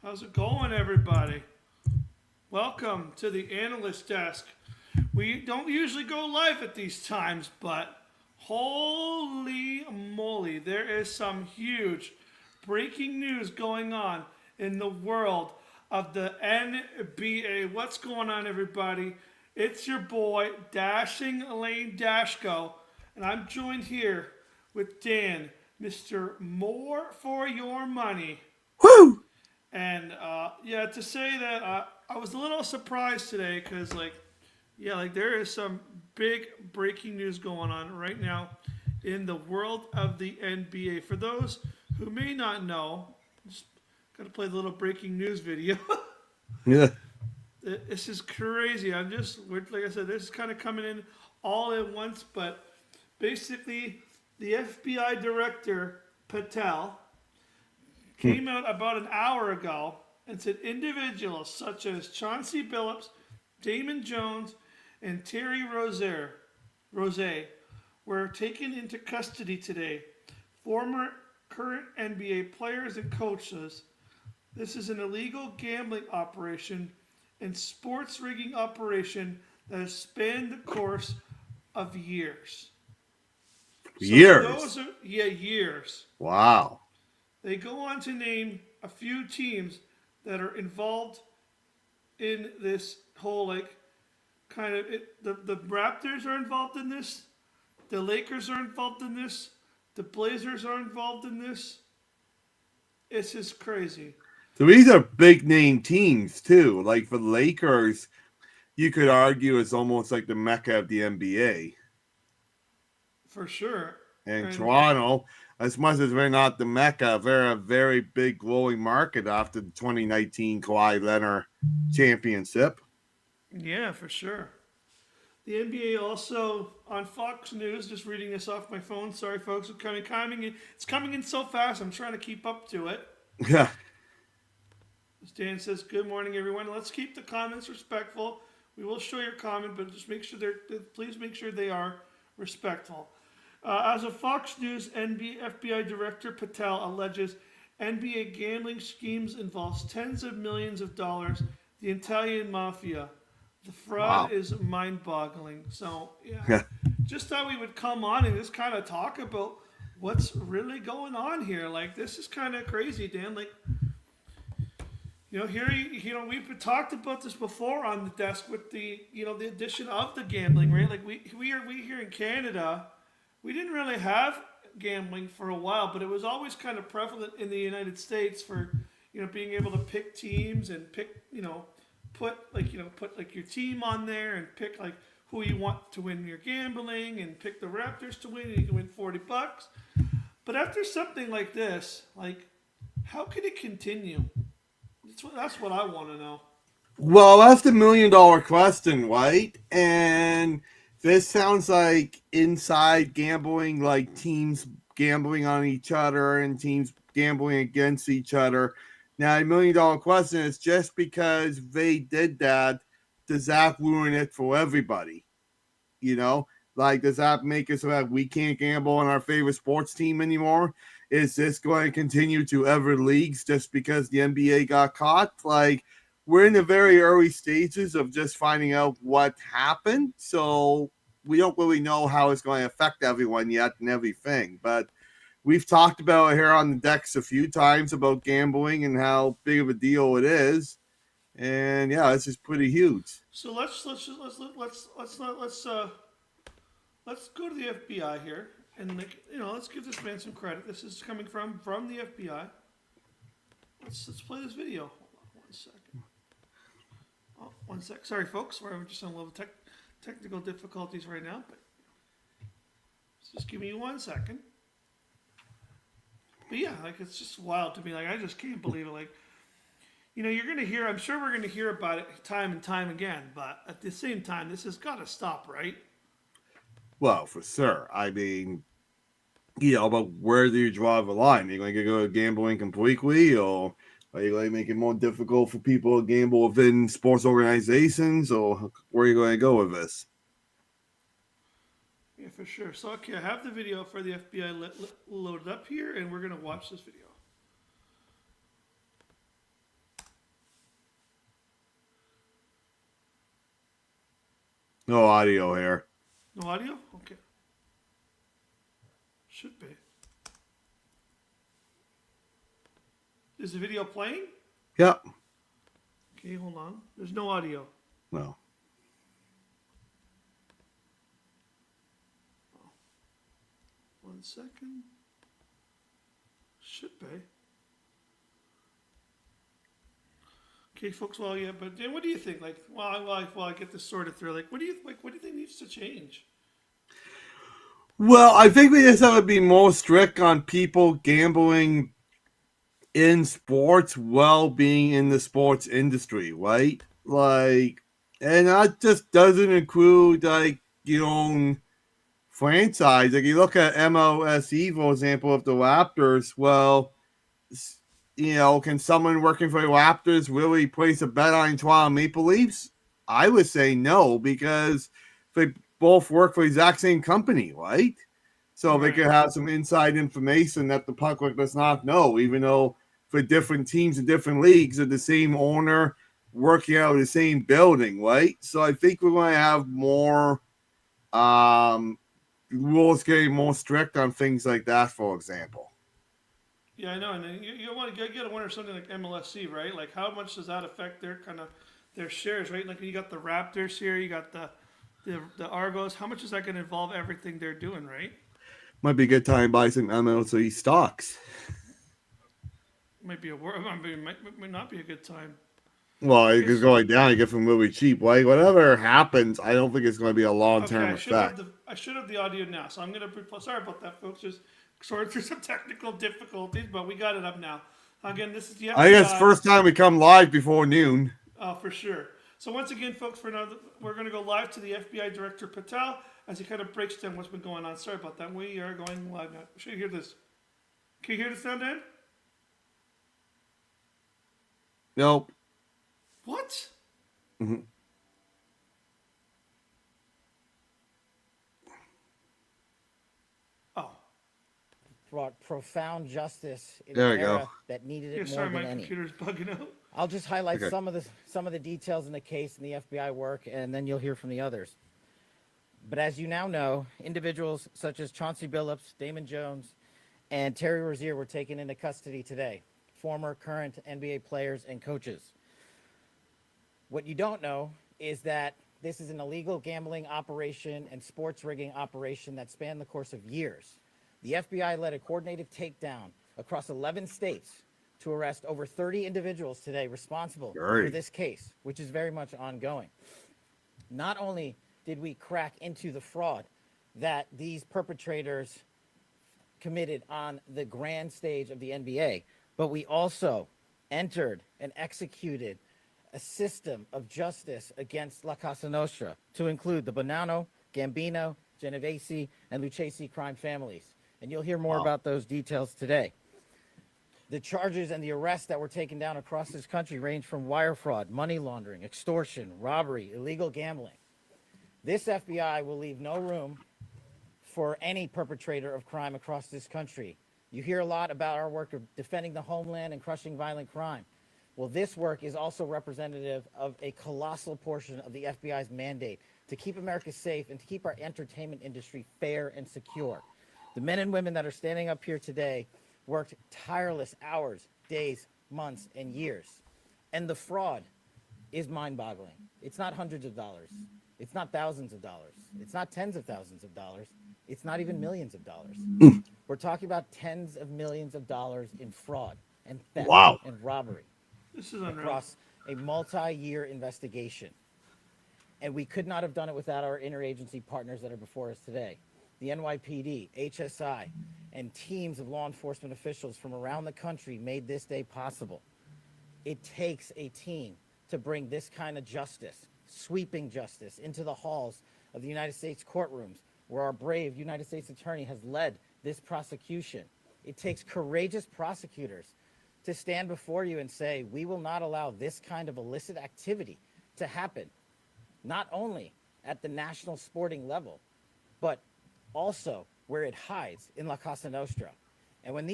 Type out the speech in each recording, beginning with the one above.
How's it going, everybody? Welcome to the analyst desk. We don't usually go live at these times, but holy moly, there is some huge breaking news going on in the world of the NBA. What's going on, everybody? It's your boy, Dashing Elaine Dashko, and I'm joined here with Dan, Mr. More for Your Money. Woo! And yeah, to say that I was a little surprised today because, like there is some big breaking news going on right now in the world of the NBA. For those who may not know, just gotta play the little breaking news video. Yeah. This is crazy. Like I said, this is kind of coming in all at once. But basically, the FBI director Patel came out about an hour ago and said individuals such as Chauncey Billups, Damon Jones, and Terry Rose were taken into custody today. Former current NBA players and coaches. This is an illegal gambling operation and sports rigging operation that has spanned the course of years. So for those, Years. years. Wow. They go on to name a few teams that are involved in this whole the Raptors are involved in this, the Lakers are involved in this, the Blazers are involved in this. It's just crazy. So these are big name teams too. Like for the Lakers, you could argue it's almost like the mecca of the NBA. For sure. And And Toronto, as much as we're not the mecca, they're a very big growing market after the 2019 Kawhi Leonard championship. yeah, for sure. The NBA also on Fox News, just reading this off my phone. Sorry, folks, it's coming in so fast. I'm trying to keep up to it. Yeah. Stan says, "Good morning, everyone. Let's keep the comments respectful. We will show your comment, but just make sure please make sure they are respectful." As a Fox News FBI Director Patel alleges NBA gambling schemes involves tens of millions of dollars, the Italian mafia. The fraud Wow. is mind-boggling. So yeah, Yeah. just thought we would come on and just kind of talk about what's really going on here. Like this is kind of crazy, Dan. Like we've talked about this before on the desk with the addition of the gambling, right? Like we here in Canada, we didn't really have gambling for a while, but it was always kind of prevalent in the United States for being able to pick teams and pick put like your team on there and pick like who you want to win your gambling and pick the Raptors to win and you can win $40. But after something like this, like how can it continue? That's what I want to know. Well, that's the $1 million question, right? And this sounds like inside gambling, like teams gambling on each other and teams gambling against each other. Now, $1 million question is just because they did that, does that ruin it for everybody? You know, like, does that make it so that we can't gamble on our favorite sports team anymore? Is this going to continue to other leagues just because the NBA got caught? Like, we're in the very early stages of just finding out what happened. So we don't really know how it's going to affect everyone yet and everything. But we've talked about it here on the decks a few times about gambling and how big of a deal it is. And yeah, this is pretty huge. So let's go to the FBI here and let's give this man some credit. This is coming from the FBI. Let's play this video. Hold on 1 second. Oh, 1 sec. Sorry, folks. We're just on a little technical difficulties right now, but just give me 1 second. But yeah, like it's just wild to me. Like I just can't believe it. Like you're gonna hear. I'm sure we're gonna hear about it time and time again. But at the same time, this has got to stop, right? Well, for sure. I mean, but where do you draw the line? Are you going to go gambling completely, or are you going to make it more difficult for people to gamble within sports organizations, or where are you going to go with this? Yeah, for sure. So okay, I have the video for the FBI loaded up here, and we're gonna watch this video. No audio here. No audio? Okay. Should be. Is the video playing? Yep. Okay, hold on. There's no audio. No. One second. Should be. Okay, folks. Well, yeah, but then what do you think? Like, while I get this sorted through, like, what do you think needs to change? Well, I think we just have to be more strict on people gambling in sports while being in the sports industry, right? Like, and that just doesn't include like your own franchise. Like, you look at MLSE, for example, of the Raptors. Well, can someone working for the Raptors really place a bet on Toronto Maple Leafs? I would say no, because they both work for the exact same company, right? So they could have some inside information that the public does not know, even though for different teams and different leagues are the same owner working out of the same building, right? So I think we're going to have more rules getting more strict on things like that, for example. Yeah, I know, and then you got to wonder something like MLSC, right? Like, how much does that affect their shares, right? Like, you got the Raptors here, you got the Argos. How much is that going to involve everything they're doing, right? Might be a good time to buy some MLSE stocks. Might not be a good time. Well, it's going down. You get from really cheap. Like, whatever happens, I don't think it's going to be a long-term effect. I should have the audio now, so I'm going to. Sorry about that, folks. Just sorting through some technical difficulties, but we got it up now. Again, this is the FBI. I guess first time we come live before noon. Oh, for sure. So once again, folks, we're going to go live to the FBI Director Patel as he kind of breaks down what's been going on. Sorry about that. We are going live now. Should you hear this? Can you hear the sound, Dan? Nope. What? Mm-hmm. Oh. Brought profound justice in There an we era go. that needed Yeah, it more sorry, than my any. computer's bugging out. I'll just highlight Okay. some of the details in the case and the FBI work, and then you'll hear from the others. But as you now know, individuals such as Chauncey Billups, Damon Jones, and Terry Rozier were taken into custody today. Former, current NBA players and coaches. What you don't know is that this is an illegal gambling operation and sports rigging operation that spanned the course of years. The FBI led a coordinated takedown across 11 states to arrest over 30 individuals today responsible for this case, which is very much ongoing. Not only did we crack into the fraud that these perpetrators committed on the grand stage of the NBA, but we also entered and executed a system of justice against La Casa Nostra to include the Bonanno, Gambino, Genovese, and Lucchesi crime families. And you'll hear more about those details today. The charges and the arrests that were taken down across this country range from wire fraud, money laundering, extortion, robbery, illegal gambling. This FBI will leave no room for any perpetrator of crime across this country. You hear a lot about our work of defending the homeland and crushing violent crime. Well, this work is also representative of a colossal portion of the FBI's mandate to keep America safe and to keep our entertainment industry fair and secure. The men and women that are standing up here today worked tireless hours, days, months, and years. And the fraud is mind-boggling. It's not hundreds of dollars. It's not thousands of dollars. It's not tens of thousands of dollars. It's not even millions of dollars. We're talking about tens of millions of dollars in fraud and theft and robbery. This is unreal. Across a multi-year investigation. And we could not have done it without our interagency partners that are before us today. The NYPD, HSI, and teams of law enforcement officials from around the country made this day possible. It takes a team to bring this kind of justice, sweeping justice, into the halls of the United States courtrooms, where our brave United States attorney has led this prosecution. It takes courageous prosecutors to stand before you and say, we will not allow this kind of illicit activity to happen, not only at the national sporting level, but also where it hides in La Casa Nostra. And when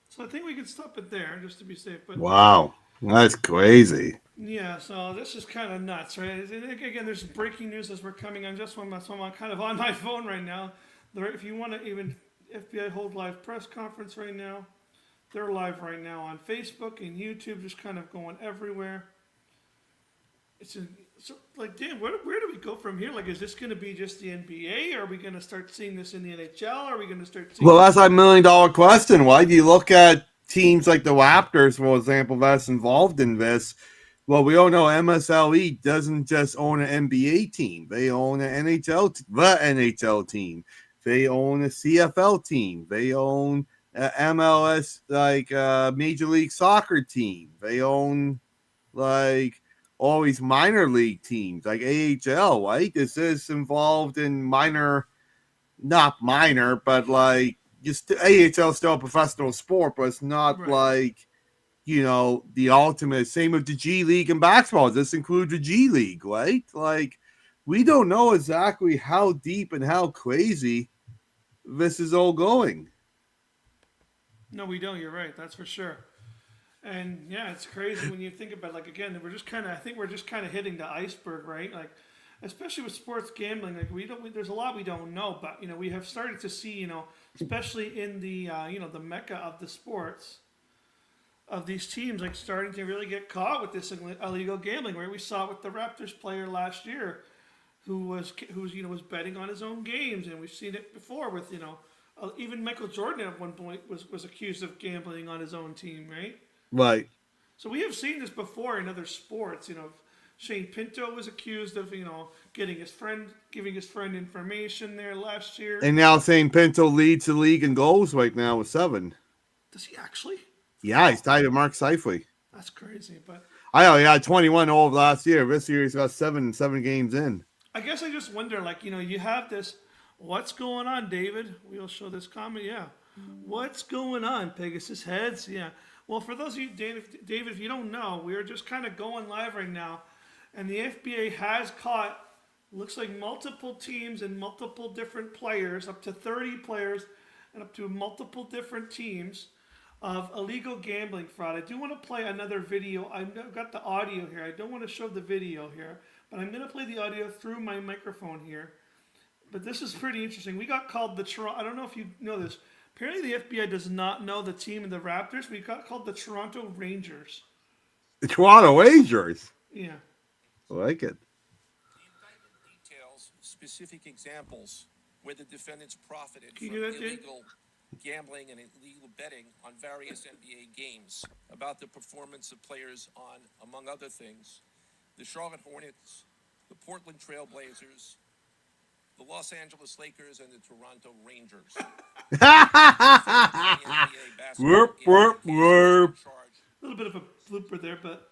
So I think we can stop it there just to be safe. But Wow, that's crazy. Yeah, so this is kind of nuts, right? Again, there's breaking news as we're coming on. Just one, so I'm kind of on my phone right now. If you want to even FBI hold live press conference right now, they're live right now on Facebook and YouTube, just kind of going everywhere. So like, Dan, where do we go from here? Like, is this going to be just the NBA? Are we going to start seeing this in the NHL? Are we going to start seeing? Well, that's a $1 million question. Why do you look at teams like the Raptors, for example, that's involved in this? Well, we all know MSLE doesn't just own an NBA team; they own an the NHL team. They own a CFL team. They own MLS, like Major League Soccer team. They own like all these minor league teams, like AHL. Right? This is involved in minor, not minor, but like just AHL is still a professional sport, but it's not Right. like the ultimate. Same with the G League and basketball. This includes the G League, right? Like, we don't know exactly how deep and how crazy this is all going. No, we don't. You're right. That's for sure. And yeah, it's crazy when you think about, like, again, I think we're just kind of hitting the iceberg, right? Like, especially with sports gambling, like there's a lot we don't know, but we have started to see, especially in the the mecca of the sports, of these teams, like, starting to really get caught with this illegal gambling, where we saw it with the Raptors player last year, who was betting on his own games, and we've seen it before with even Michael Jordan at one point was accused of gambling on his own team, right? Right. So we have seen this before in other sports. Shane Pinto was accused of giving his friend information there last year. And now St. Pinto leads the league in goals right now with 7. Does he actually? Yeah, he's tied to Mark Seifley. That's crazy, but I know he had 21 all of last year. This year he's got 7 games in. I guess I just wonder, like, you have this. What's going on, David? We'll show this comment. Yeah. What's going on, Pegasus Heads? Yeah. Well, for those of you, David, if you don't know, we are just kind of going live right now. And the FBA has caught, looks like, multiple teams and multiple different players, up to 30 players and up to multiple different teams of illegal gambling fraud. I do want to play another video. I've got the audio here. I don't want to show the video here, but I'm going to play the audio through my microphone here. But this is pretty interesting. We got called the Toronto. I don't know if you know this. Apparently, the FBI does not know the team of the Raptors. We got called the Toronto Rangers. The Toronto Rangers. Yeah. I like it. The indictment details specific examples where the defendants profited Can from you hear that, Jay? illegal gambling and illegal betting on various NBA games, about the performance of players on, among other things, the Charlotte Hornets, the Portland Trail Blazers, the Los Angeles Lakers, and the Toronto Rangers. Whoop, whoop, whoop. A little bit of a blooper there, but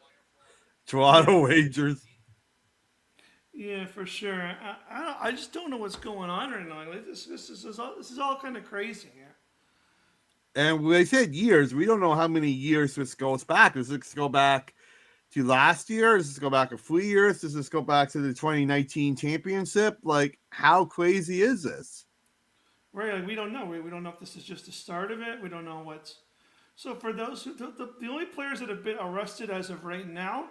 Toronto Rangers. yeah, for sure. I just don't know what's going on right now. Like, this is all kind of crazy here. And when I said years, we don't know how many years this goes back. Does this go back to last year? Does this go back a few years? Does this go back to the 2019 championship? Like, how crazy is this? Right, like, we don't know. We don't know if this is just the start of it. We don't know what's. So for those who the only players that have been arrested as of right now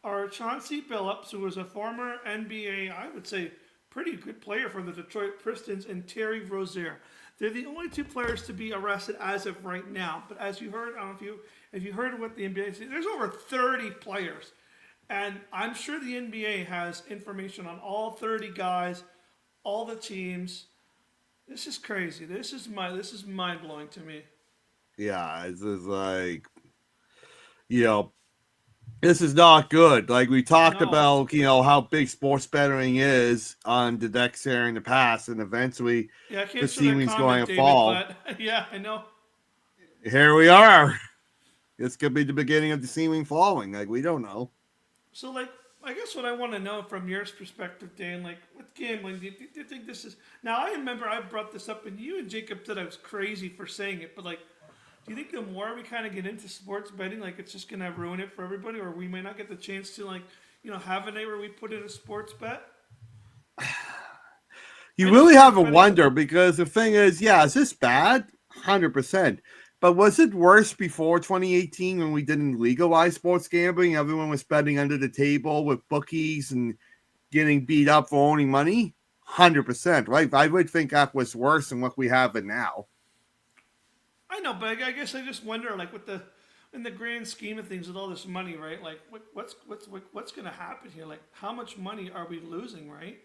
are Chauncey Billups, who was a former NBA, I would say, pretty good player for the Detroit Pistons, and Terry Rozier. They're the only 2 players to be arrested as of right now. But as you heard, I don't know if you heard what the NBA said, there's over 30 players. And I'm sure the NBA has information on all 30 guys, all the teams. This is crazy. This is mind blowing to me. Yeah, it's just like, this is not good. Like, we talked No. about, how big sports betting is on the decks here in the past, and eventually Yeah, I can't the show that ceiling's comment, going to David, fall. but yeah, I know. Here we are. This could be the beginning of the ceiling falling. Like, we don't know. So, like, I guess what I want to know from your perspective, Dan, like, with gambling, do you think this is... Now, I remember I brought this up, and you and Jacob said I was crazy for saying it, but, like, do you think the more we kind of get into sports betting, like, it's just going to ruin it for everybody, or we might not get the chance to, like, have a night where we put in a sports bet? You really have to wonder, because the thing is, yeah, is this bad? 100%. But was it worse before 2018 when we didn't legalize sports gambling? Everyone was betting under the table with bookies and getting beat up for owning money? 100%, right? I would think that was worse than what we have it now. I know, but I guess I just wonder, like, in the grand scheme of things, with all this money, right? Like, what's going to happen here? Like, how much money are we losing, right?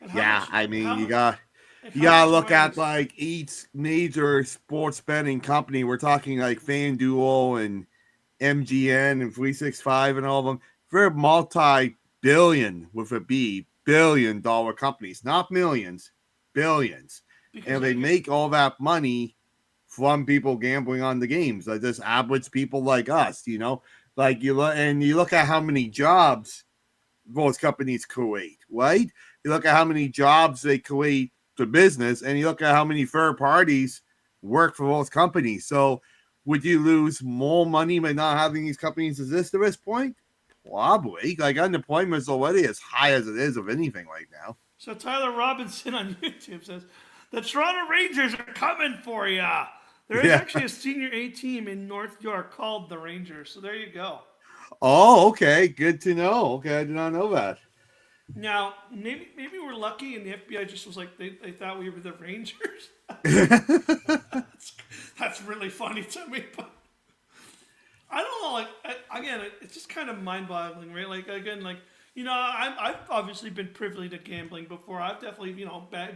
And Yeah, I mean, you got like, you how gotta much look money at is- like each major sports betting company. We're talking like FanDuel and MGN and 365 and all of them. They're multi-billion with a billion-dollar companies, not millions, billions. because And they make all that money from people gambling on the games. Like just average people like us, Like you look at how many jobs those companies create, right? You look at how many jobs they create to business, and you look at how many third parties work for those companies. So, would you lose more money by not having these companies exist at this point? Probably. Like unemployment is already as high as it is of anything right now. So Tyler Robinson on YouTube says, "The Toronto Rangers are coming for ya." There is Yeah. actually a senior A team in North York called the Rangers. So there you go. Oh, okay. Good to know. Okay, I did not know that. Now, maybe we're lucky, and the FBI just was like they thought we were the Rangers. That's really funny to me, but I don't know. Like again, it's just kind of mind-boggling, right? Like again, like I've obviously been privy to gambling before. I've definitely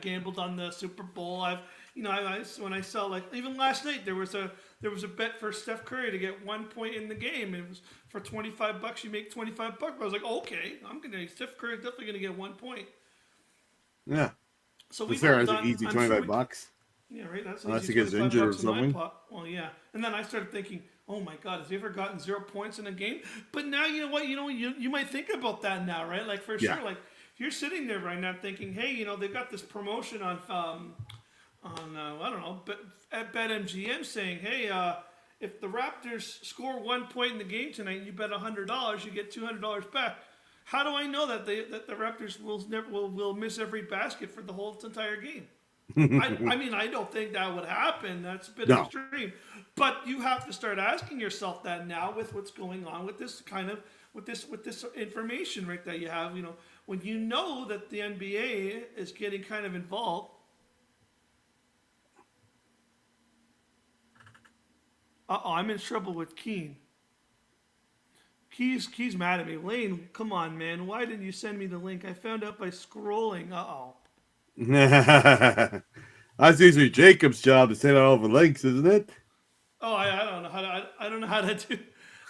gambled on the Super Bowl. When I saw, like, even last night there was a bet for Steph Curry to get 1 point in the game. It was for $25. You make $25. I was like, okay, Steph Curry's definitely gonna get 1 point. Yeah. So It's fair as an easy I'm sure $25. yeah, right. That's Unless easy he gets 25 injured or bucks in my something. pot. Well, yeah. And then I started thinking, oh my God, has he ever gotten 0 points in a game? But now you know what? You might think about that now, right? Like for Yeah. sure. Like if you're sitting there right now thinking, hey, they've got this promotion on I don't know, but at BetMGM saying, hey, if the Raptors score 1 point in the game tonight, and you bet $100, you get $200 back. How do I know that the Raptors will miss every basket for the whole entire game? I mean, I don't think that would happen. That's a bit No. extreme. But you have to start asking yourself that now with what's going on with this with this information, right, that you have. When you know that the NBA is getting kind of involved. I'm in trouble with Keen. Key's mad at me. Lane, come on, man. Why didn't you send me the link? I found out by scrolling. That's usually Jacob's job to send out all the links, isn't it? Oh, I don't know how to. I don't know how to do.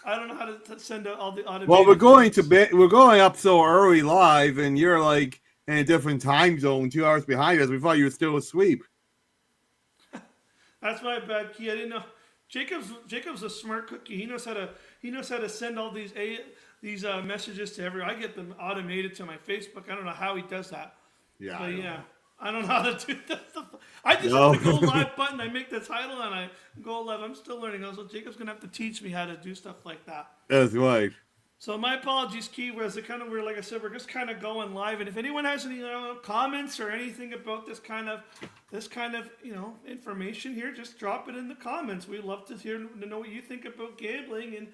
I don't know how to send out all the automated. Well, we're links. we're going up so early live, and you're like in a different time zone, 2 hours behind us. We thought you were still asleep. That's my bad, Key. I didn't know. Jacob's a smart cookie. He knows how to send all these messages to everyone. I get them automated to my Facebook. I don't know how he does that. Yeah. But yeah. I don't know how to do that. I just No. hit the go live button. I make the title and I go live. I'm still learning. So Jacob's gonna have to teach me how to do stuff like that. That's right. So my apologies, Key. We're like I said, we're just kind of going live. And if anyone has any comments or anything about this kind of information here, just drop it in the comments. We'd love to know what you think about gambling and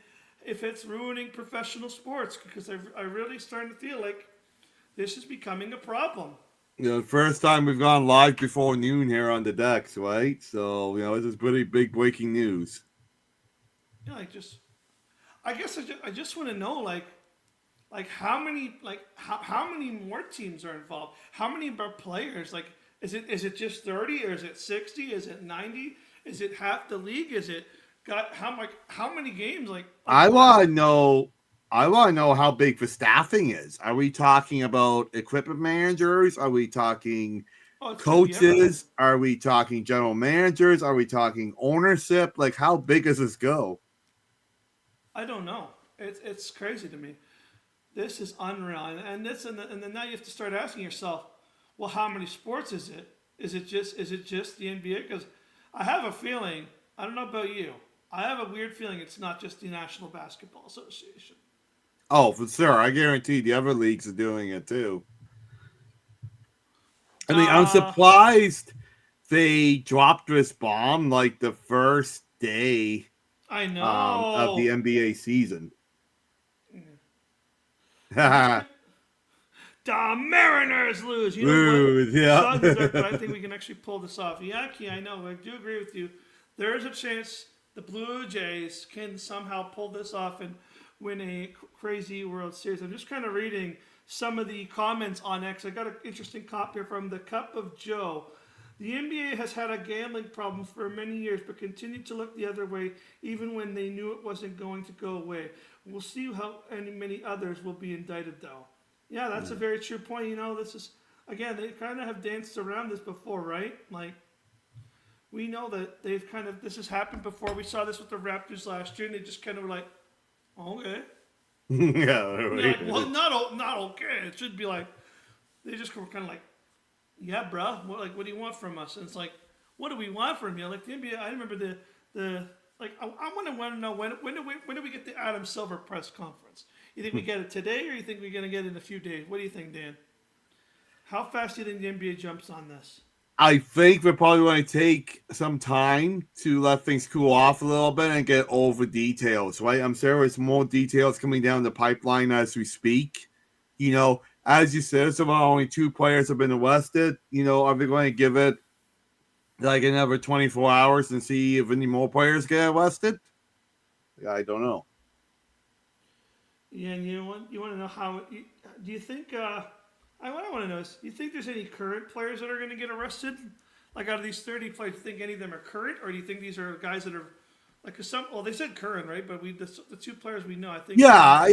if it's ruining professional sports, because I really starting to feel like this is becoming a problem. The first time we've gone live before noon here on the decks, right? So, this is pretty big breaking news. Yeah, I guess I just want to know like how many more teams are involved? How many more players? Like, is it just 30 or is it 60? Is it 90? Is it half the league? Is it got how many games? I want to know how big the staffing is. Are we talking about equipment managers? Are we talking it's gonna be coaches? Are we talking general managers? Are we talking ownership? Like, how big does this go? I don't know. It's crazy to me. This is unreal, and then now you have to start asking yourself, well, how many sports is it? Is it just the NBA? Because I have a feeling. I don't know about you. I have a weird feeling it's not just the National Basketball Association. Oh, for sure. I guarantee the other leagues are doing it too. I mean, I'm surprised they dropped this bomb like the first day I know. of the NBA season. The Mariners lose. You know Lose, what? yeah. Suns are, but I think we can actually pull this off. Yankee, I know. I do agree with you. There is a chance the Blue Jays can somehow pull this off and win a crazy World Series. I'm just kind of reading some of the comments on X. I got an interesting comment here from the Cup of Joe. The NBA has had a gambling problem for many years, but continued to look the other way even when they knew it wasn't going to go away. We'll see how many others will be indicted, though. Yeah, that's a very true point. You know, this is, again, they kind of have danced around this before, right? Like, we know that they've kind of, this has happened before. We saw this with the Raptors last year, and they just kind of were like, okay. Yeah, You're like, well, not okay. It should be like, they just were kind of like, yeah, bro. What do you want from us? And it's like, what do we want from you? Like the NBA, I remember the like, I want to know when do we get the Adam Silver press conference? You think we get it today, or you think we're gonna get it in a few days? What do you think, Dan? How fast do you think the NBA jumps on this? I think we're probably going to take some time to let things cool off a little bit and get all the details, right? I'm sure there's more details coming down the pipeline as we speak. You know, as you said, so far only 2 players have been arrested. You know, are they going to give it like another 24 hours and see if any more players get arrested? I don't know. Yeah, and you know what? You want to know how? Do you think? What I want to know is, do you think there's any current players that are going to get arrested? Like out of these 30 players, do you think any of them are current, or do you think these are guys that are like some? Well, they said current, right? But the 2 players we know, I think. Yeah.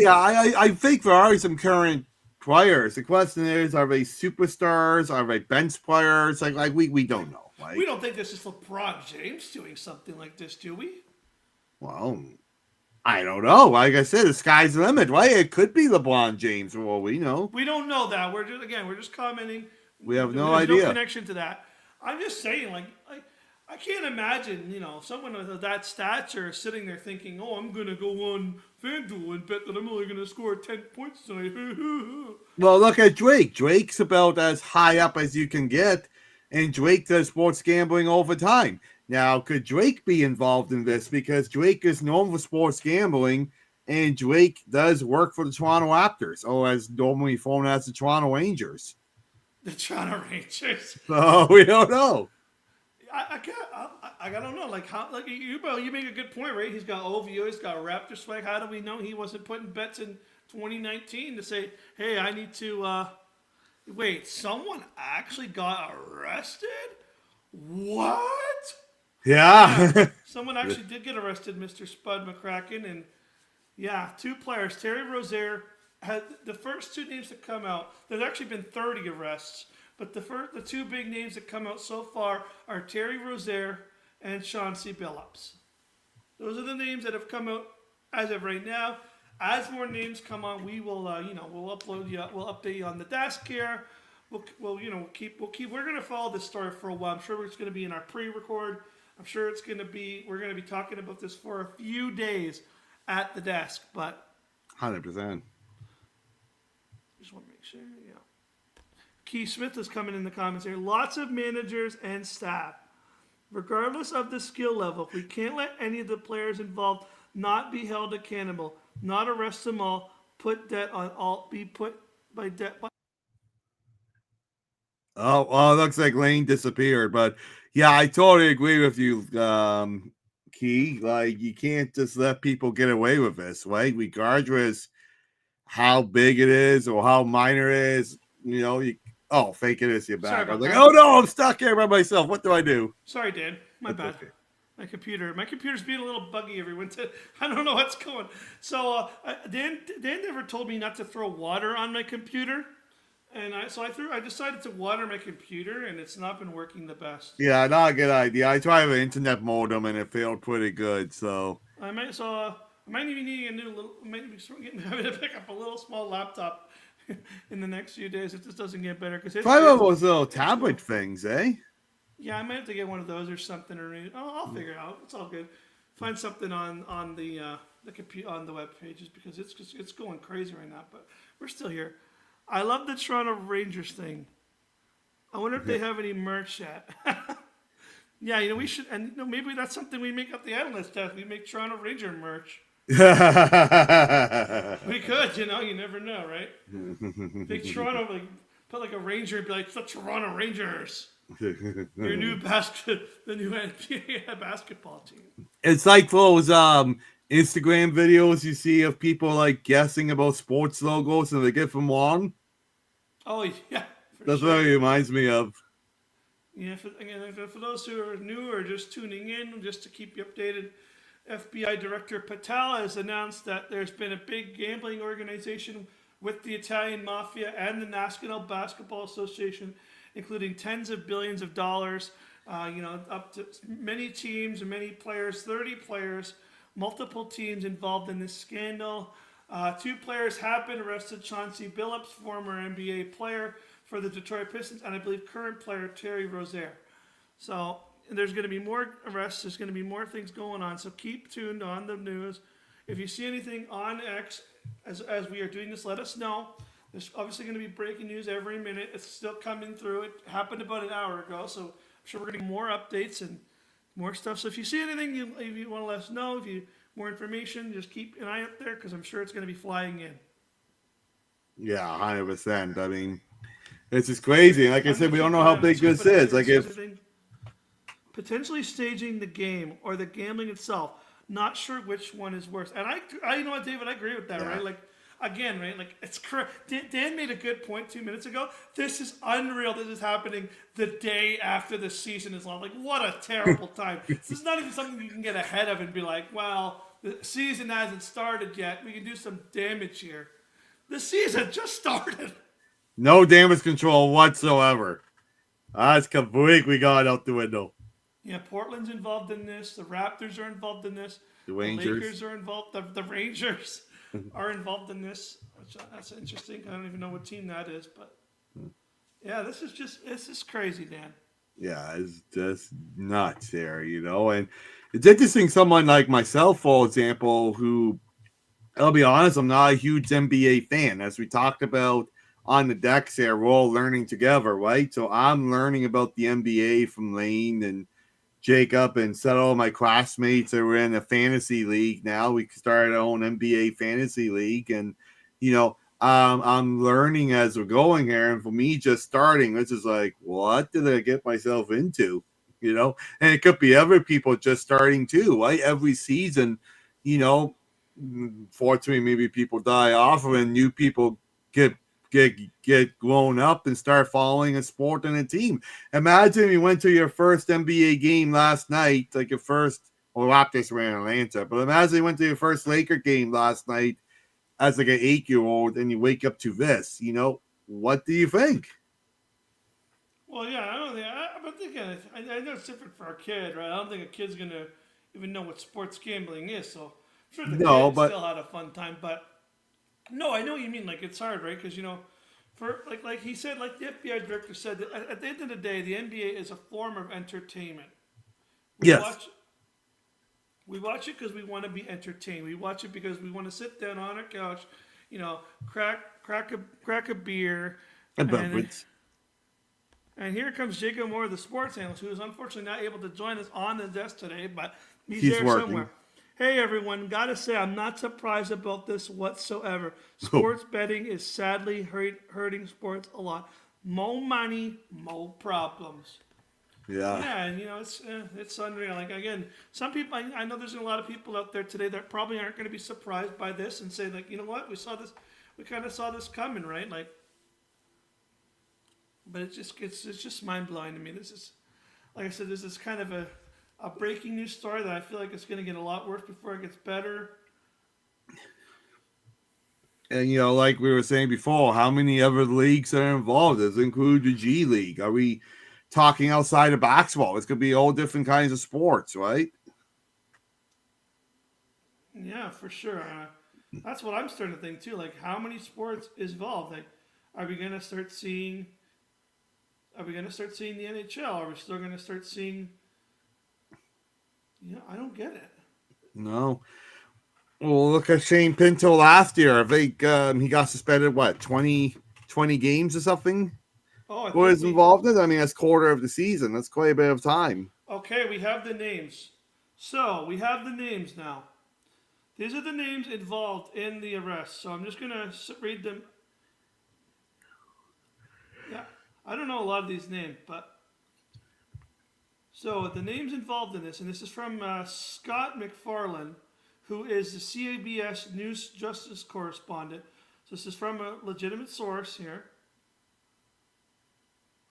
I think there are some current players. The question is, are they superstars? Are they bench players? Like we don't know. Right? We don't think this is LeBron James doing something like this, do we? Well, I don't know. Like I said, the sky's the limit, right? It could be LeBron James for all we know. We don't know that. We're just commenting. We have no There's idea. no connection to that. I'm just saying, like I can't imagine, you know, someone with that stature sitting there thinking, "Oh, I'm gonna go on FanDuel and bet that I'm only gonna score 10 points tonight." Well, look at Drake. Drake's about as high up as you can get, and Drake does sports gambling all the time. Now, could Drake be involved in this? Because Drake is known for sports gambling, and Drake does work for the Toronto Raptors, or as normally known as the Toronto Rangers. The Toronto Rangers. So we don't know. I don't know. Like how? Like you make a good point, right? He's got OVO. He's got Raptor swag. How do we know he wasn't putting bets in 2019 to say, "Hey, I need to." Wait, someone actually got arrested? What? Yeah. Someone actually did get arrested, Mr. Spud McCracken, and yeah, 2 players. Terry Rozier had the first 2 names that come out. There's actually been 30 arrests, but the 2 big names that come out so far are Terry Rozier and Chauncey Billups. Those are the names that have come out as of right now. As more names come on, we will, we'll upload you, we'll update you on the desk here. We're gonna follow this story for a while. I'm sure it's gonna be in our pre-record. I'm sure we're gonna be talking about this for a few days at the desk, but 100%. just want to make sure, yeah. Keith Smith is coming in the comments here. Lots of managers and staff. Regardless of the skill level, we can't let any of the players involved not be held accountable, not arrest them all, put debt on all, be put by debt by. Oh, it looks like Lane disappeared, but yeah, I totally agree with you, Key. Like, you can't just let people get away with this, right? Regardless how big it is or how minor it is, you know. Fake it is your Sorry back. I was about like, that. oh no, I'm stuck here by myself. What do I do? Sorry, Dan. My bad. Okay. My computer's being a little buggy, everyone. I don't know what's going. So Dan never told me not to throw water on my computer, and I decided to water my computer, and it's not been working the best. Yeah, not a good idea. I tried an internet modem and it failed pretty good. So I might even need having to pick up a little small laptop in the next few days if this doesn't get better. Because try one of those little tablet things, eh? Yeah, I might have to get one of those or something. I'll figure it out. It's all good. Find something on the computer on the web pages because it's going crazy right now. But we're still here. I love the Toronto Rangers thing. I wonder if they have any merch yet. Yeah, we should, and maybe that's something we make up the analyst desk. We make Toronto Ranger merch. We could, you never know, right? Big Toronto, like put like a Ranger, and be like, it's the Toronto Rangers, your new the new NBA basketball team. It's like those Instagram videos you see of people like guessing about sports logos and they get from wrong. Oh yeah, That's sure. what it reminds me of. Yeah, for those who are new or just tuning in, just to keep you updated, FBI Director Patel has announced that there's been a big gambling organization with the Italian Mafia and the National Basketball Association, including tens of billions of dollars, up to many teams and many players, 30 players, multiple teams involved in this scandal. 2 players have been arrested: Chauncey Billups, former NBA player for the Detroit Pistons, and I believe current player Terry Rozier. So there's going to be more arrests. There's going to be more things going on. So keep tuned on the news. If you see anything on X as we are doing this, let us know. There's obviously going to be breaking news every minute. It's still coming through. It happened about an hour ago, so I'm sure we're going to get more updates and more stuff. So if you see anything, if you want to let us know, if you more information, just keep an eye out there because I'm sure it's going to be flying in. Yeah, 100%. I mean, it's just crazy. Like I said, we don't know how big this is. Like if potentially staging the game or the gambling itself, not sure which one is worse. And I you know what, David, I agree with that, right? Like, again, right? Like, it's correct. Dan made a good point 2 minutes ago. This is unreal. This is happening the day after the season is long. Like, what a terrible time. This is not even something you can get ahead of and be like, well, the season hasn't started yet. We can do some damage here. The season just started. no damage control whatsoever. That's completely gone out the window. Yeah, Portland's involved in this. The Raptors are involved in this. The Rangers. Lakers are involved. The Rangers are involved in this. That's interesting. I don't even know what team that is, but yeah, this is crazy, Dan. Yeah, it's just nuts there, and it's interesting. Someone like myself, for example, who, I'll be honest, I'm not a huge NBA fan. As we talked about on the decks here, we're all learning together, right? So I'm learning about the NBA from Lane and Jacob and several of my classmates that were in a fantasy league. Now we started our own NBA fantasy league, and I'm learning as we're going here. And for me, just starting, this is like, what did I get myself into? And it could be other people just starting too, right? Every season, fortunately, maybe people die off and new people get grown up and start following a sport and a team. Imagine you went to your first NBA game last night, like your first, Raptors were in Atlanta, but imagine you went to your first Laker game last night as like an 8-year-old and you wake up to this, what do you think? Well, yeah, I don't think. But again, I know it's different for a kid, right? I don't think a kid's gonna even know what sports gambling is. So I'm sure the kid still had a fun time, but. No, I know what you mean. Like, it's hard, right? Because for like he said, like the FBI director said, that at the end of the day, the NBA is a form of entertainment. We watch it because we want to be entertained. We watch it because we want to sit down on our couch, crack a beer, and here comes Jacob Moore, the sports analyst, who is unfortunately not able to join us on the desk today, but he's there working somewhere. Hey everyone, gotta say I'm not surprised about this whatsoever. Sports betting is sadly hurting sports a lot. More money, more problems. Yeah. Yeah, and it's unreal. Like, again, some people, I know there's a lot of people out there today that probably aren't going to be surprised by this and say, like, you know what, we kind of saw this coming, right? Like, but it's just mind blowing to me. This is, like I said, this is kind of a breaking news story that I feel like it's going to get a lot worse before it gets better. And, like we were saying before, how many other leagues are involved? Does it include the G League? Are we talking outside of basketball? It's going to be all different kinds of sports, right? Yeah, for sure. That's what I'm starting to think, too. Like, how many sports is involved? Like, are we going to start seeing the NHL? Are we still going to start seeing... I don't get it. No. Well, look at Shane Pinto last year. I think he got suspended, 20 games or something? Oh, was involved in it? I mean, that's quarter of the season. That's quite a bit of time. Okay, we have the names. So we have the names now. These are the names involved in the arrest. So I'm just gonna read them. Yeah, I don't know a lot of these names, but so the names involved in this, and this is from Scott McFarlane, who is the CBS News Justice correspondent. So this is from a legitimate source here.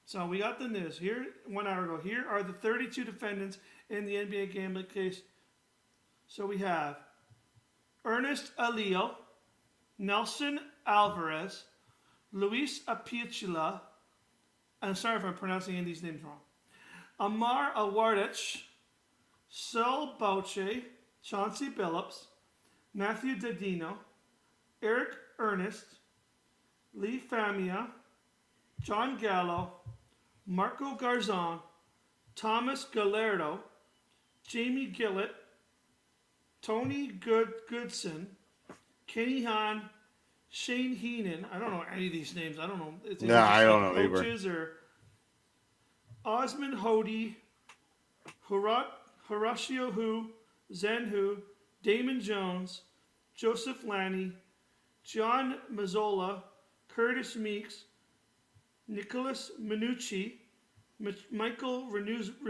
So we got the news here 1 hour ago. Here are the 32 defendants in the NBA gambling case. So we have Ernest Alio, Nelson Alvarez, Luis Apichila, and sorry if I'm pronouncing any of these names wrong, Amar Awardich, Sel Boucher, Chauncey Billups, Matthew Dadino, Eric Ernest, Lee Famia, John Gallo, Marco Garzon, Thomas Gallardo, Jamie Gillett, Tony Goodson, Kenny Hahn, Shane Heenan. I don't know any of these names. I don't know. It's Yeah, I don't know either. coaches or Osman Hody, Horatio Hu, Zen Hu, Damon Jones, Joseph Lanny, John Mazzola, Curtis Meeks, Nicholas Minucci, Michael Renzulli,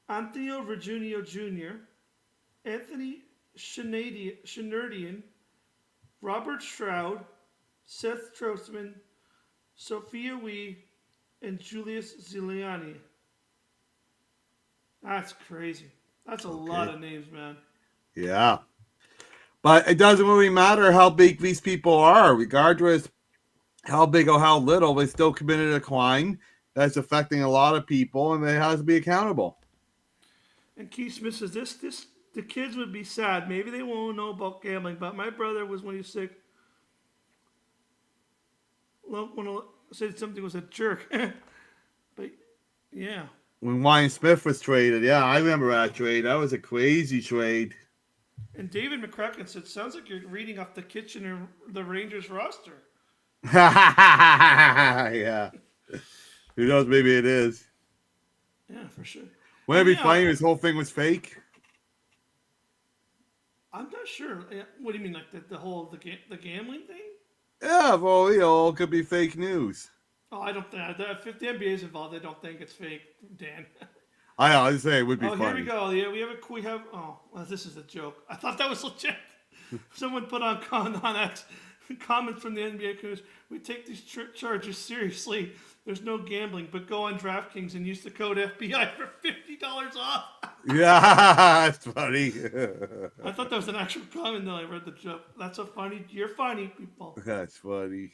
Anthony Virginio Jr., Anthony Shenardian, Robert Stroud, Seth Troutman, Sophia Wee, and Julius Ziliani. That's crazy. That's a lot of names, man. Yeah. But it doesn't really matter how big these people are, regardless how big or how little, they still committed a crime that's affecting a lot of people, and they have to be accountable. And Keith Smith says this the kids would be sad. Maybe they won't know about gambling, but my brother was when he was sick. When I said something was a jerk. But yeah. When Ryan Smith was traded, yeah, I remember that trade. That was a crazy trade. And David McCracken said, sounds like you're reading off the Kitchener, the Rangers roster. Yeah. Who knows? Maybe it is. Yeah, for sure. Wouldn't it be funny if this whole thing was fake? I'm not sure. What do you mean, like the whole the gambling thing? Yeah, well, it could be fake news. Oh, I don't think if the NBA is involved, I don't think it's fake, Dan. I know. I was saying it would be funny. Here we go. Yeah, we have. Oh, well, this is a joke. I thought that was legit. Someone put on X comments from the NBA coach. We take these charges seriously. There's no gambling, but go on DraftKings and use the code FBI for $50 off. Yeah, that's funny. I thought that was an actual comment, though. I read the joke. That's so funny. You're funny, people. That's funny.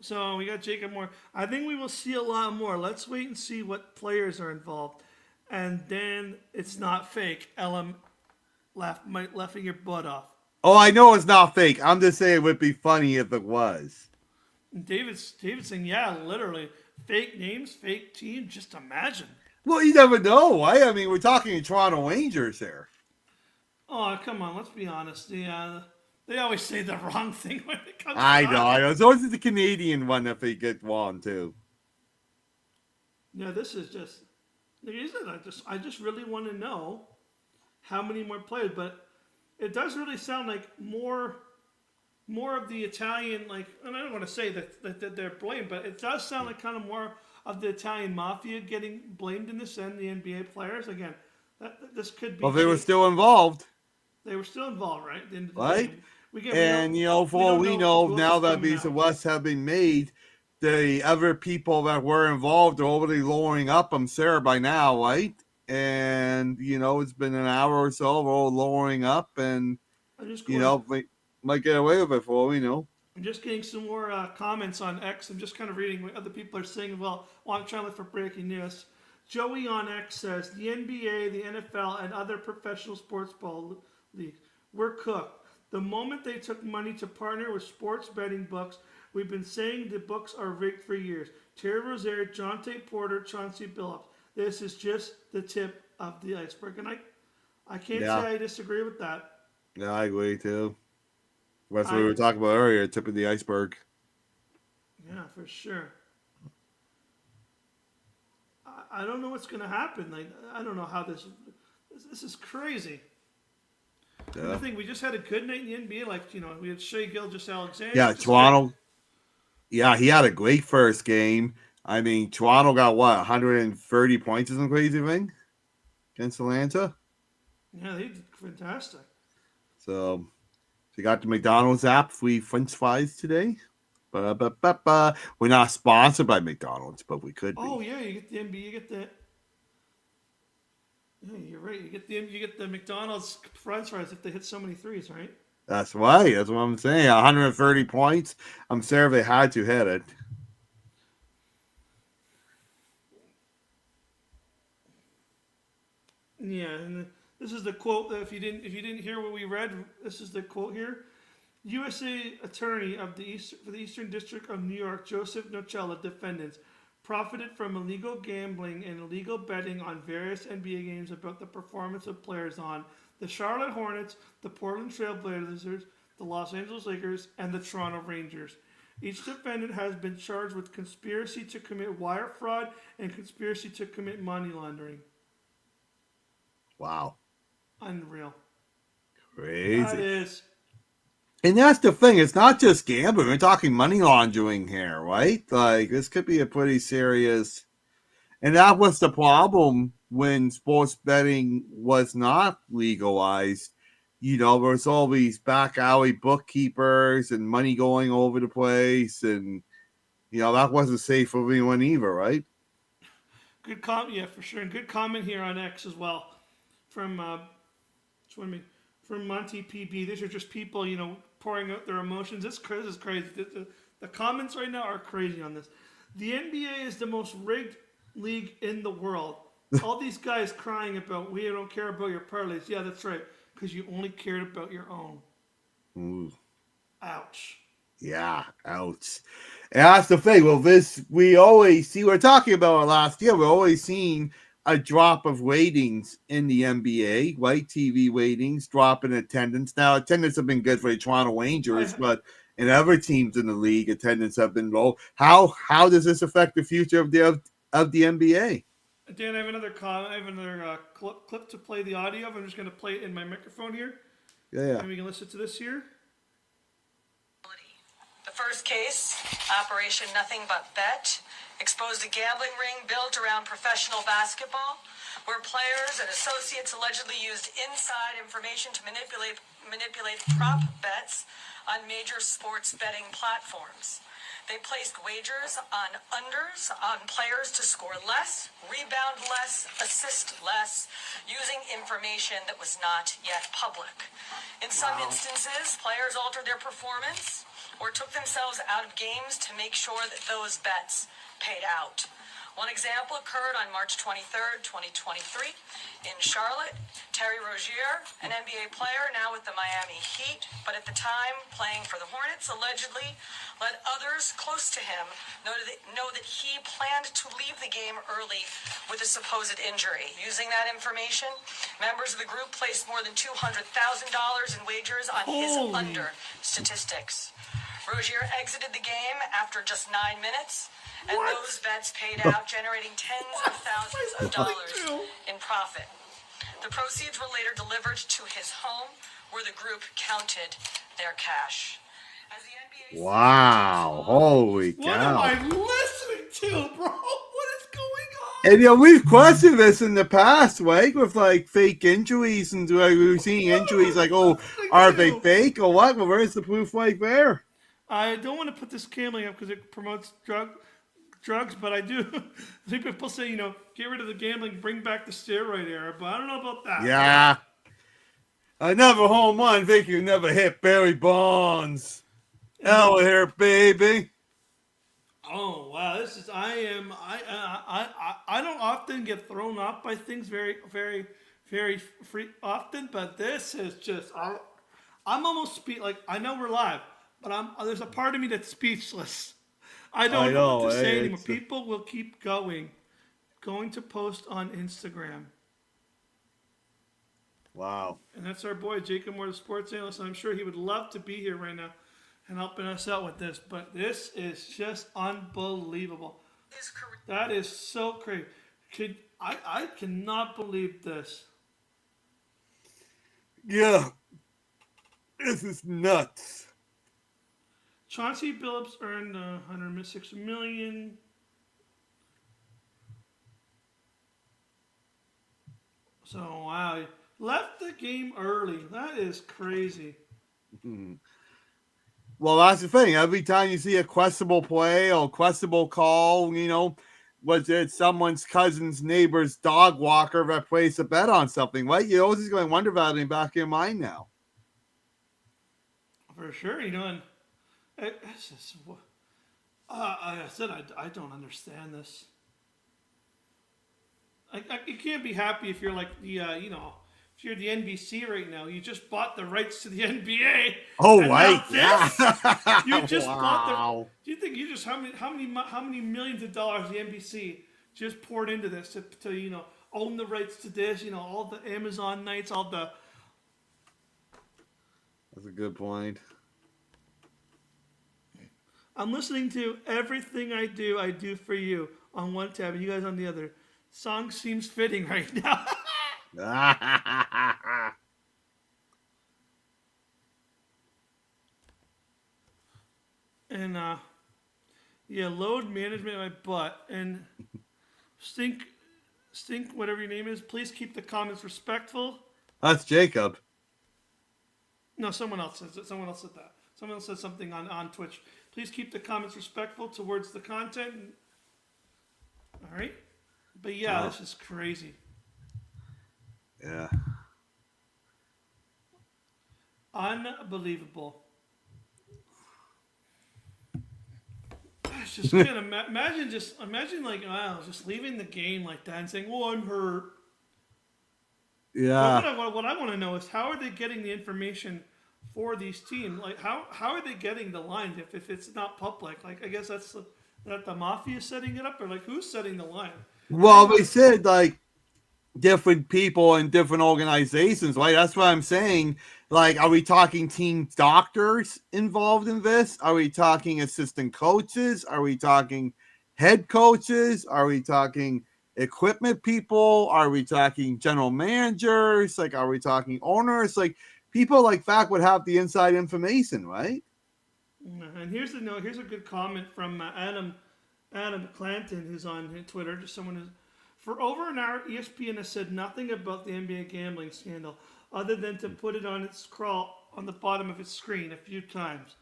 So we got Jacob Moore. I think we will see a lot more. Let's wait and see what players are involved. And then it's not fake. Ellen laughing your butt off. Oh, I know it's not fake. I'm just saying it would be funny if it was. And David's saying, yeah, literally. Fake names, fake team. Just imagine. Well, you never know. I mean, we're talking Toronto Rangers here. Oh, come on. Let's be honest. They always say the wrong thing when it comes to I know. So is the Canadian one if they get wrong, too. Yeah, this is just... I just really want to know how many more players, but it does really sound like more of the Italian, like, and I don't want to say that they're blamed, but it does sound like kind of more of the Italian mafia getting blamed in this than the NBA players. Again, this could be. Well, they were still involved. They were still involved, right? Right? For all we know, now that these arrests have been made, the other people that were involved are already lowering up. I'm sure by now, right? And, it's been an hour or so, we're all lowering up, and, they might get away with it for all we know. I'm just getting some more comments on X. I'm just kind of reading what other people are saying. Well, I'm trying to look for breaking news. Joey on X says, the NBA, the NFL, and other professional sports ball leagues, we're cooked. The moment they took money to partner with sports betting books, we've been saying the books are rigged for years. Terry Rozier, Jonte Porter, Chauncey Billups. This is just the tip of the iceberg. And I can't say I disagree with that. Yeah, I agree too. That's what we were talking about earlier, tip of the iceberg. Yeah, for sure. I don't know what's going to happen. Like, I don't know how this is crazy. And the Yeah, thing, we just had a good night in the NBA. Like, we had Shea Gilgeous-Alexander. yeah, Just great. Toronto. Yeah, he had a great first game. I mean, Toronto got what 130 points or some crazy thing against Atlanta. Yeah, they did fantastic. So we got the McDonald's app free French fries today. We're not sponsored by McDonald's, but we could Oh be. yeah, you get the NBA, you get the. Yeah, you're right. You get the McDonald's French fries if they hit so many threes, right? That's right. That's what I'm saying. 130 points. I'm sure they had to hit it. Yeah, and this is the quote. If you didn't hear what we read, this is the quote here. USA Attorney of for the Eastern District of New York, Joseph Nocella, defendants profited from illegal gambling and illegal betting on various NBA games about the performance of players on the Charlotte Hornets, the Portland Trail Blazers, the Los Angeles Lakers, and the Toronto Rangers. Each defendant has been charged with conspiracy to commit wire fraud and conspiracy to commit money laundering. Wow. Unreal. That Crazy. is. And that's the thing. It's not just gambling. We're talking money laundering here, right? Like, this could be a pretty serious. And that was the problem when sports betting was not legalized. There's all these back alley bookkeepers and money going over the place. And, that wasn't safe for anyone either, right? Good comment, yeah, for sure. And good comment here on X as well, from from Monty PB. These are just people, pouring out their emotions. This is crazy. The comments right now are crazy on this. The NBA is the most rigged league in the world. All these guys crying about we don't care about your parlays. Yeah, that's right, because you only cared about your own. Ooh. Ouch. Yeah, ouch. And that's the thing. Well, we always see, we're talking about it last year. We're always seeing a drop of ratings in the NBA, right? TV ratings, drop in attendance. Now, attendance have been good for the Toronto Rangers, but in other teams in the league, attendance have been low. How does this affect the future of the NBA? Dan, I have another comment. I have another clip to play the audio of. I'm just going to play it in my microphone here. Yeah. And we can listen to this here. The first case, Operation Nothing But Bet, exposed a gambling ring built around professional basketball, where players and associates allegedly used inside information to manipulate prop bets on major sports betting platforms. They placed wagers on unders on players to score less, rebound less, assist less, using information that was not yet public. In some instances, players altered their performance or took themselves out of games to make sure that those bets paid out. One example occurred on March 23rd, 2023 in Charlotte. Terry Rozier, an NBA player now with the Miami Heat, but at the time playing for the Hornets, allegedly let others close to him know that he planned to leave the game early with a supposed injury. Using that information, members of the group placed more than $200,000 in wagers on his under statistics. Rozier exited the game after just 9 minutes, and those bets paid out, generating tens of thousands of dollars in profit. The proceeds were later delivered to his home, where the group counted their cash. As the NBA Wow. Holy cow. What am I listening to, bro? What is going on? And we've questioned this in the past, right? With like fake injuries and we're seeing injuries like, oh, are they fake or what? Well, where's the proof right there? I don't want to put this gambling up because it promotes drugs, but I do. I think people say, get rid of the gambling, bring back the steroid era, but I don't know about that. Yeah. Another home run. Think you never hit Barry Bonds. Out here, baby. Oh wow, this is I don't often get thrown off by things very often, but this is just I'm almost like I know we're live, but there's a part of me that's speechless. I don't know what to say anymore. People will keep going to post on Instagram. Wow. And that's our boy Jacob Moore, the sports analyst. And I'm sure he would love to be here right now. and helping us out with this. But this is just unbelievable. His career. That is so crazy. I cannot believe this. Yeah, this is nuts. Chauncey Billups earned 106 million. So wow, he left the game early. That is crazy. Well, that's the thing. Every time you see a questionable play or questionable call, was it someone's cousin's neighbor's dog walker that placed a bet on something, right? You're always going to wonder about it in the back of your mind now. For sure, and it's just, like I said, I don't understand this. You can't be happy if you're like the, if you're the NBC right now. You just bought the rights to the NBA. Oh, and right. now this, Yeah. you just bought Wow. the. Do you think you just how many millions of dollars the NBC just poured into this to own the rights to this? All the Amazon nights, all the. That's a good point. I'm listening to Everything I Do for You on one tab, and you guys on the other. Song seems fitting right now. And load management my butt and stink whatever your name is. Please keep the comments respectful. That's Jacob. No, someone else says it. Someone else said that. Someone else said something on Twitch. Please keep the comments respectful towards the content. All right. But yeah, this is crazy. Yeah. Unbelievable. It's just can't imagine like wow, just leaving the game like that and saying, "Oh, I'm hurt." Yeah. What I want to know is how are they getting the information for these teams? Like how are they getting the lines if it's not public? Like I guess that's the mafia setting it up, or like who's setting the line? Well, they said like different people in different organizations, right? That's what I'm saying. Like, are we talking team doctors involved in this? Are we talking assistant coaches? Are we talking head coaches? Are we talking equipment people? Are we talking general managers? Like, are we talking owners? Like, people like that would have the inside information, right? And here's the note. Here's a good comment from Adam Clanton, who's on Twitter. Just someone who's for over an hour, ESPN has said nothing about the NBA gambling scandal, other than to put it on its scroll on the bottom of its screen a few times.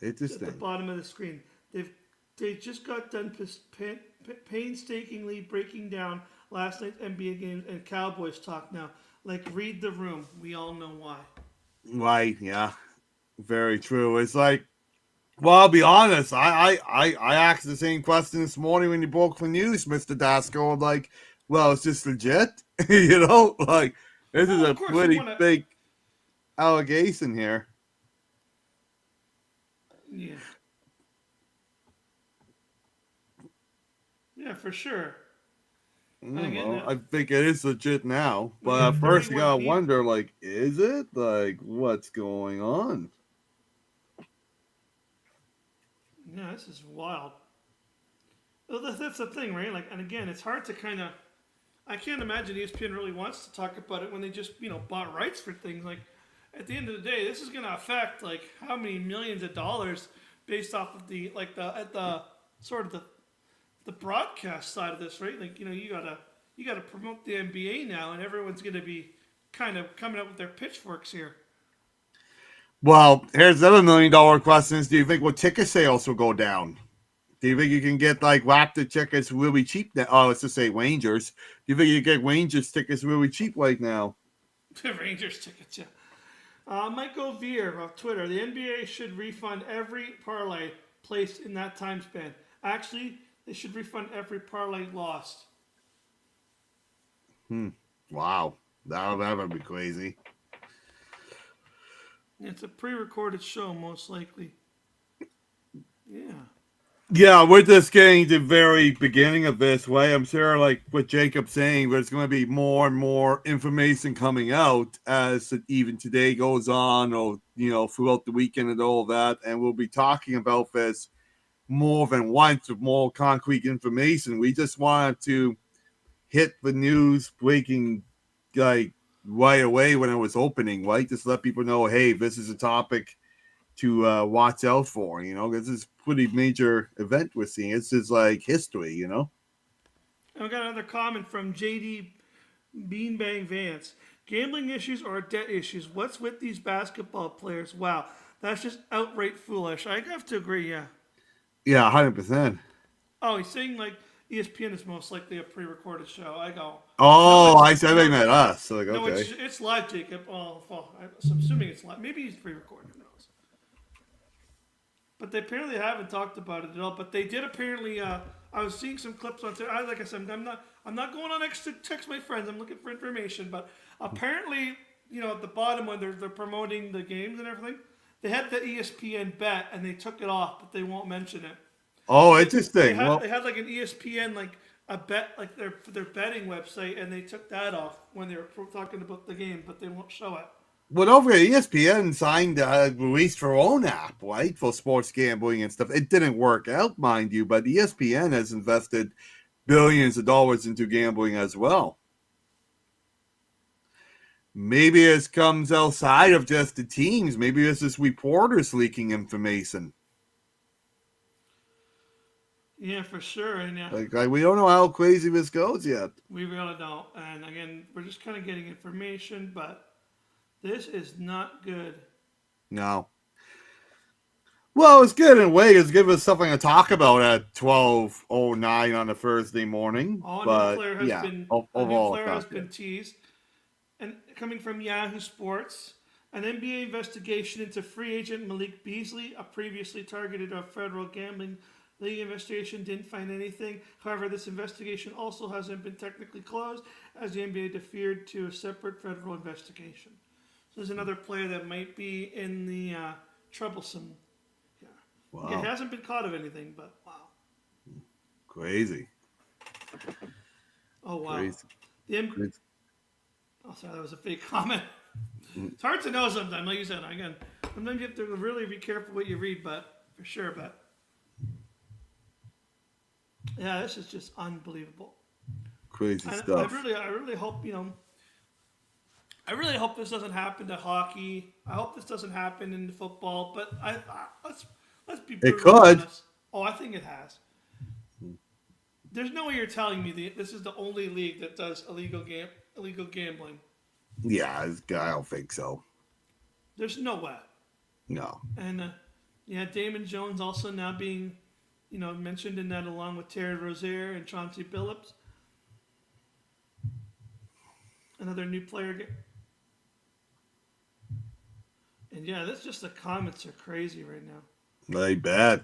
Interesting. At the bottom of the screen, they just got done painstakingly breaking down last night's NBA games and Cowboys talk now. Like read the room. We all know why. Right. Yeah. Very true. It's like, well, I'll be honest. I asked the same question this morning when you broke the news, Mr. Dasco. I'm like, well, is this legit? Like this is a pretty big allegation here. Yeah. Yeah, for sure. I think it is legit now, but at first you gotta wonder, like, is it? Like, what's going on? Yeah, this is wild. Well, that's the thing, right? Like, and again, it's hard to kind of. I can't imagine ESPN really wants to talk about it when they just bought rights for things. Like, at the end of the day, this is going to affect like how many millions of dollars based off of the broadcast side of this, right? Like, you gotta promote the NBA now, and everyone's going to be kind of coming up with their pitchforks here. Well, here's the other $1 million question: do you think ticket sales will go down? Do you think you can get like Raptor tickets really cheap now? Oh, let's just say Rangers. Do you think you get Rangers tickets really cheap right now? Rangers tickets, yeah. Michael Veer of Twitter: the NBA should refund every parlay placed in that time span. Actually, they should refund every parlay lost. Wow, that would be crazy. It's a pre-recorded show, most likely. Yeah. Yeah, we're just getting the very beginning of this way. I'm sure, like what Jacob's saying, there's going to be more and more information coming out as even today goes on, or throughout the weekend and all that. And we'll be talking about this more than once with more concrete information. We just wanted to hit the news breaking like right away when it was opening, right? Just let people know, hey, this is a topic to watch out for. This is pretty major event we're seeing. This is like history. And we got another comment from JD Beanbang Vance. Gambling issues or debt issues? What's with these basketball players? Wow, that's just outright foolish. I have to agree, yeah. Yeah, 100%. Oh, he's saying like ESPN is most likely a pre-recorded show. I go. Oh, No, I said they met us. So like, No, okay. it's live, Jacob. Oh, I'm assuming it's live. Maybe he's pre-recorded. Who knows? But they apparently haven't talked about it at all. But they did apparently. I was seeing some clips on Twitter. Like I said, I'm not going on X to text my friends. I'm looking for information. But apparently, at the bottom when they're promoting the games and everything, they had the ESPN bet and they took it off, but they won't mention it. Oh, They interesting. had, they had like an ESPN like a bet like their betting website, and they took that off when they were talking about the game, but they won't show it. Well, over at ESPN signed released their own app, right, for sports gambling and stuff. It didn't work out, mind you, but ESPN has invested billions of dollars into gambling as well. Maybe it comes outside of just the teams. Maybe it's just reporters leaking information. Yeah, for sure. And yeah, Like we don't know how crazy this goes yet. we really don't. And again, we're just kind of getting information, but this is not good. No. Well, it's good in a way. It's give us something to talk about at 12:09 on a Thursday morning. Oh, but a new player has yeah, been overall, teased. And coming from Yahoo Sports, an NBA investigation into free agent Malik Beasley, a previously targeted of federal gambling league investigation, didn't find anything. However, this investigation also hasn't been technically closed, as the NBA deferred to a separate federal investigation. So there's another player that might be in the troublesome. Yeah, Wow. It hasn't been caught of anything, but wow. Crazy. Oh wow. Crazy. Crazy. Oh, sorry, that was a fake comment. It's hard to know sometimes, like you said. Again, sometimes you have to really be careful what you read, but for sure. But yeah, this is just unbelievable. Crazy And stuff. I really hope I really hope this doesn't happen to hockey. I hope this doesn't happen in football. But let's be brutally could. honest. Oh, I think it has. There's no way you're telling me this is the only league that does illegal gambling. Yeah, I don't think so. There's no way. No. And yeah, Damon Jones also now being, mentioned in that along with Terry Rozier and Chauncey Billups. Another new player. And yeah, that's just the comments are crazy right now. I bet.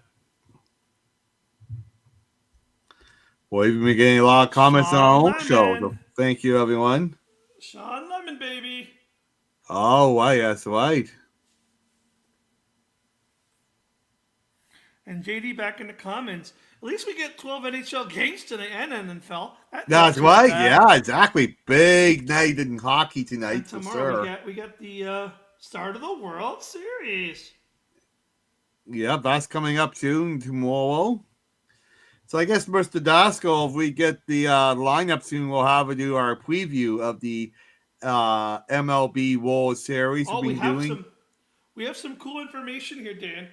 Well, we've been getting a lot of comments on our own show. So thank you, everyone. Sean Lemon, baby. Oh, right, that's right. And JD back in the comments. At least we get 12 NHL games tonight and NFL. That's right. Yeah, exactly. Big night in hockey tonight And for tomorrow sure. we got the start of the World Series. Yeah, that's coming up soon tomorrow. So I guess, Mr. Dasko, if we get the lineup soon, we'll have to do our preview of the MLB World Series. Oh, we have some cool information here, Dan.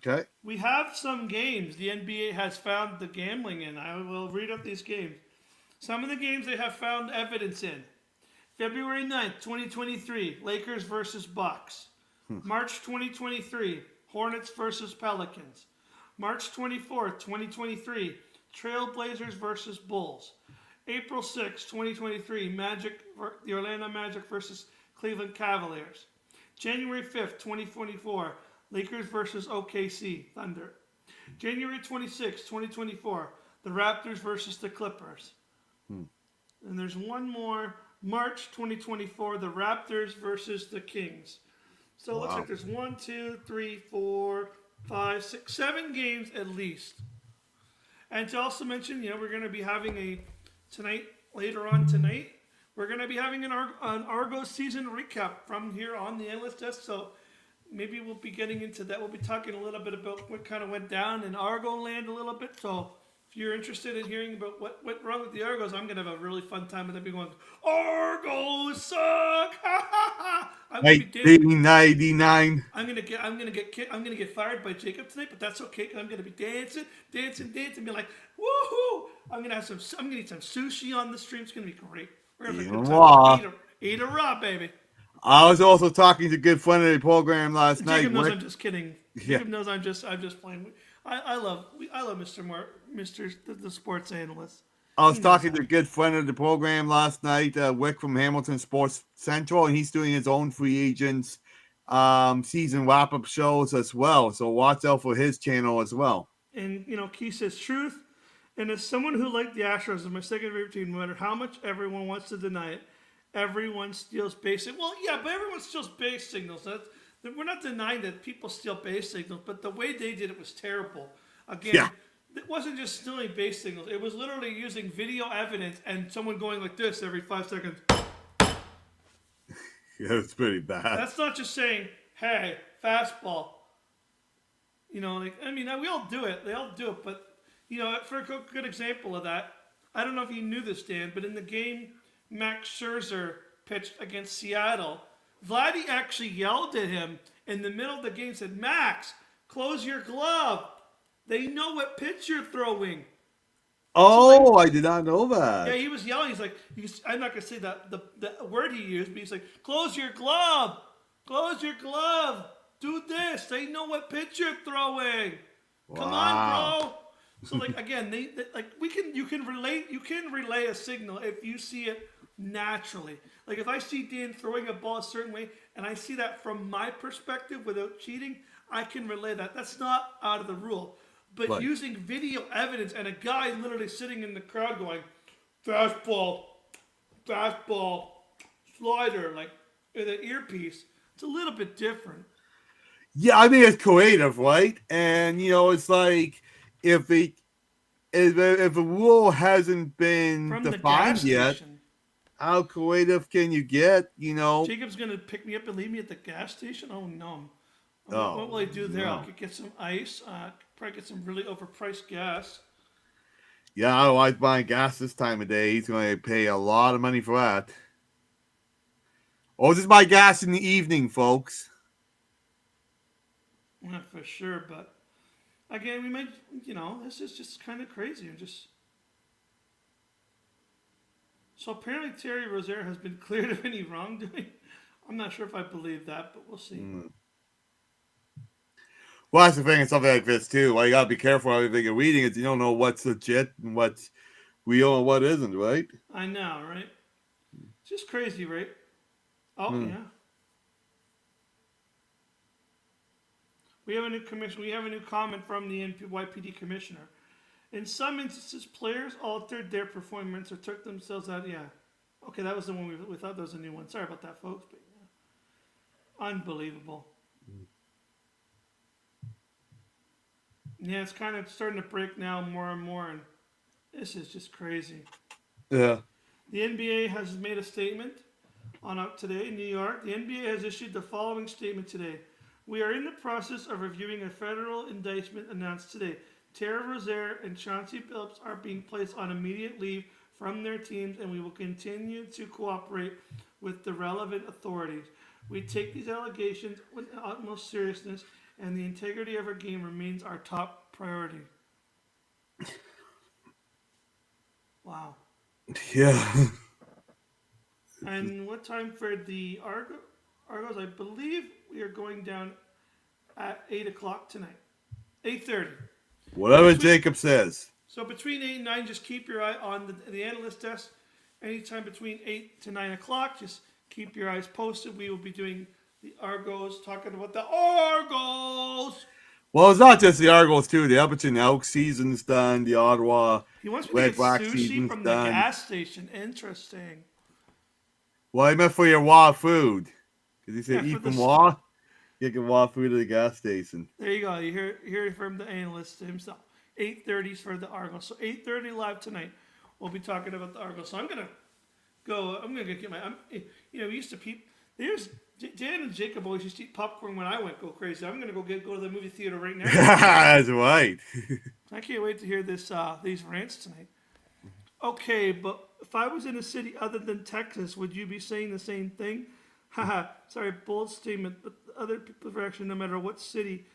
Okay. We have some games the NBA has found the gambling in. I will read up these games. Some of the games they have found evidence in. February 9th, 2023, Lakers versus Bucks. March 2023, Hornets versus Pelicans. March 24th, 2023, Trailblazers versus Bulls. April 6th, 2023, the Orlando Magic versus Cleveland Cavaliers. January 5th, 2024, Lakers versus OKC Thunder. January 26th, 2024, the Raptors versus the Clippers. And there's one more, March 2024, the Raptors versus the Kings. So it looks like there's 1, 2, 3, 4, 5, 6, 7 games at least And to also mention, we're going to be having later on tonight, we're going to be having an Argos season recap from here on the analyst desk. So maybe we'll be getting into that. We'll be talking a little bit about what kind of went down in Argo land a little bit. So if you're interested in hearing about what went wrong with the Argos, I'm going to have a really fun time with them. Going, Argos suck! Ha ha ha! I'm going to be dancing. 1999. I'm gonna get fired by Jacob tonight, but that's okay. 'Cause I'm gonna be dancing, be like, woohoo! I'm gonna eat some sushi on the stream. It's gonna be great. We're gonna have a good time. Eat a raw, baby. I was also talking to a good friend of the program last night. Jacob knows Rick. I'm just kidding. Yeah. Jacob knows I'm just playing. I love Mr. The sports analyst. I was talking to a good friend of the program last night, Wick from Hamilton Sports Central, and he's doing his own free agents season wrap-up shows as well. So watch out for his channel as well. And Key says truth. And as someone who liked the Astros as my second favorite team, no matter how much everyone wants to deny it, everyone steals base. Well, yeah, but everyone steals base signals. We're not denying that people steal base signals, but the way they did it was terrible. Again. Yeah. It wasn't just stealing base signals. It was literally using video evidence and someone going like this every 5 seconds. Yeah, it's pretty bad. That's not just saying, hey, fastball. We all do it. They all do it. But, for a good example of that, I don't know if you knew this, Dan, but in the game Max Scherzer pitched against Seattle, Vladdy actually yelled at him in the middle of the game, said, Max, close your glove. They know what pitch you're throwing. Oh, I did not know that. Yeah, he was yelling. He's like, I'm not going to say the word he used, but he's like, close your glove. Close your glove. Do this. They know what pitch you're throwing. Come on, bro. So again, you can relay a signal if you see it naturally. Like if I see Dan throwing a ball a certain way and I see that from my perspective without cheating, I can relay that. That's not out of the rule. But right. Using video evidence and a guy literally sitting in the crowd going, fastball, slider, like with an earpiece, it's a little bit different. Yeah, I mean it's creative, right? And it's like if a rule hasn't been From defined yet, how creative can you get? Jacob's gonna pick me up and leave me at the gas station. Oh no. What will I do there? No. I'll get some ice. Probably get some really overpriced gas. Yeah, otherwise buying gas this time of day, he's going to pay a lot of money for that. Or just buy gas in the evening, folks. Not for sure, but again, we might, this is just kind of crazy. So apparently Terry Rozier has been cleared of any wrongdoing. I'm not sure if I believe that, but we'll see. Well, that's the thing in something like this, too. Well, you got to be careful everything you're reading is you don't know what's legit and what's real and what isn't, right? I know, right? It's just crazy, right? Oh, yeah. We have a new commission. We have a new comment from the NYPD commissioner. In some instances, players altered their performance or took themselves out. Yeah. Okay, that was the one we thought that was a new one. Sorry about that, folks. But yeah. Unbelievable. Yeah, it's kind of starting to break now more and more, and this is just crazy. Yeah. The NBA has made a statement on up today in New York. The NBA has issued the following statement today. We are in the process of reviewing a federal indictment announced today. Terry Rozier and Chauncey Billups are being placed on immediate leave from their teams, and we will continue to cooperate with the relevant authorities. We take these allegations with the utmost seriousness, and the integrity of our game remains our top priority. Wow. Yeah. And what time for the Argos? I believe we are going down at 8 o'clock tonight. 8:30. Whatever Jacob says. So between 8 and 9, just keep your eye on the analyst desk. Anytime between 8 to 9 o'clock, just keep your eyes posted. We will be doing the Argos, talking about the Argos. Well, it's not just the Argos, too. The Edmonton Elks season's done. The Ottawa He wants me Red to get Black sushi season's from done. the gas station. Interesting. Well, I meant for your WA food. Because he said Yeah, eat for from the- WA. You get WA food at the gas station. There you go. You hear it from the analyst himself. 8:30 for the Argos. So 8:30 live tonight. We'll be talking about the Argos. So I'm gonna get my. We used to peep. There's Dan and Jacob always used to eat popcorn when I went go crazy. I'm gonna go to the movie theater right now. That's right. I can't wait to hear these rants tonight. Okay, but if I was in a city other than Texas, would you be saying the same thing? Haha, sorry, bold statement, but other people's reaction, no matter what city,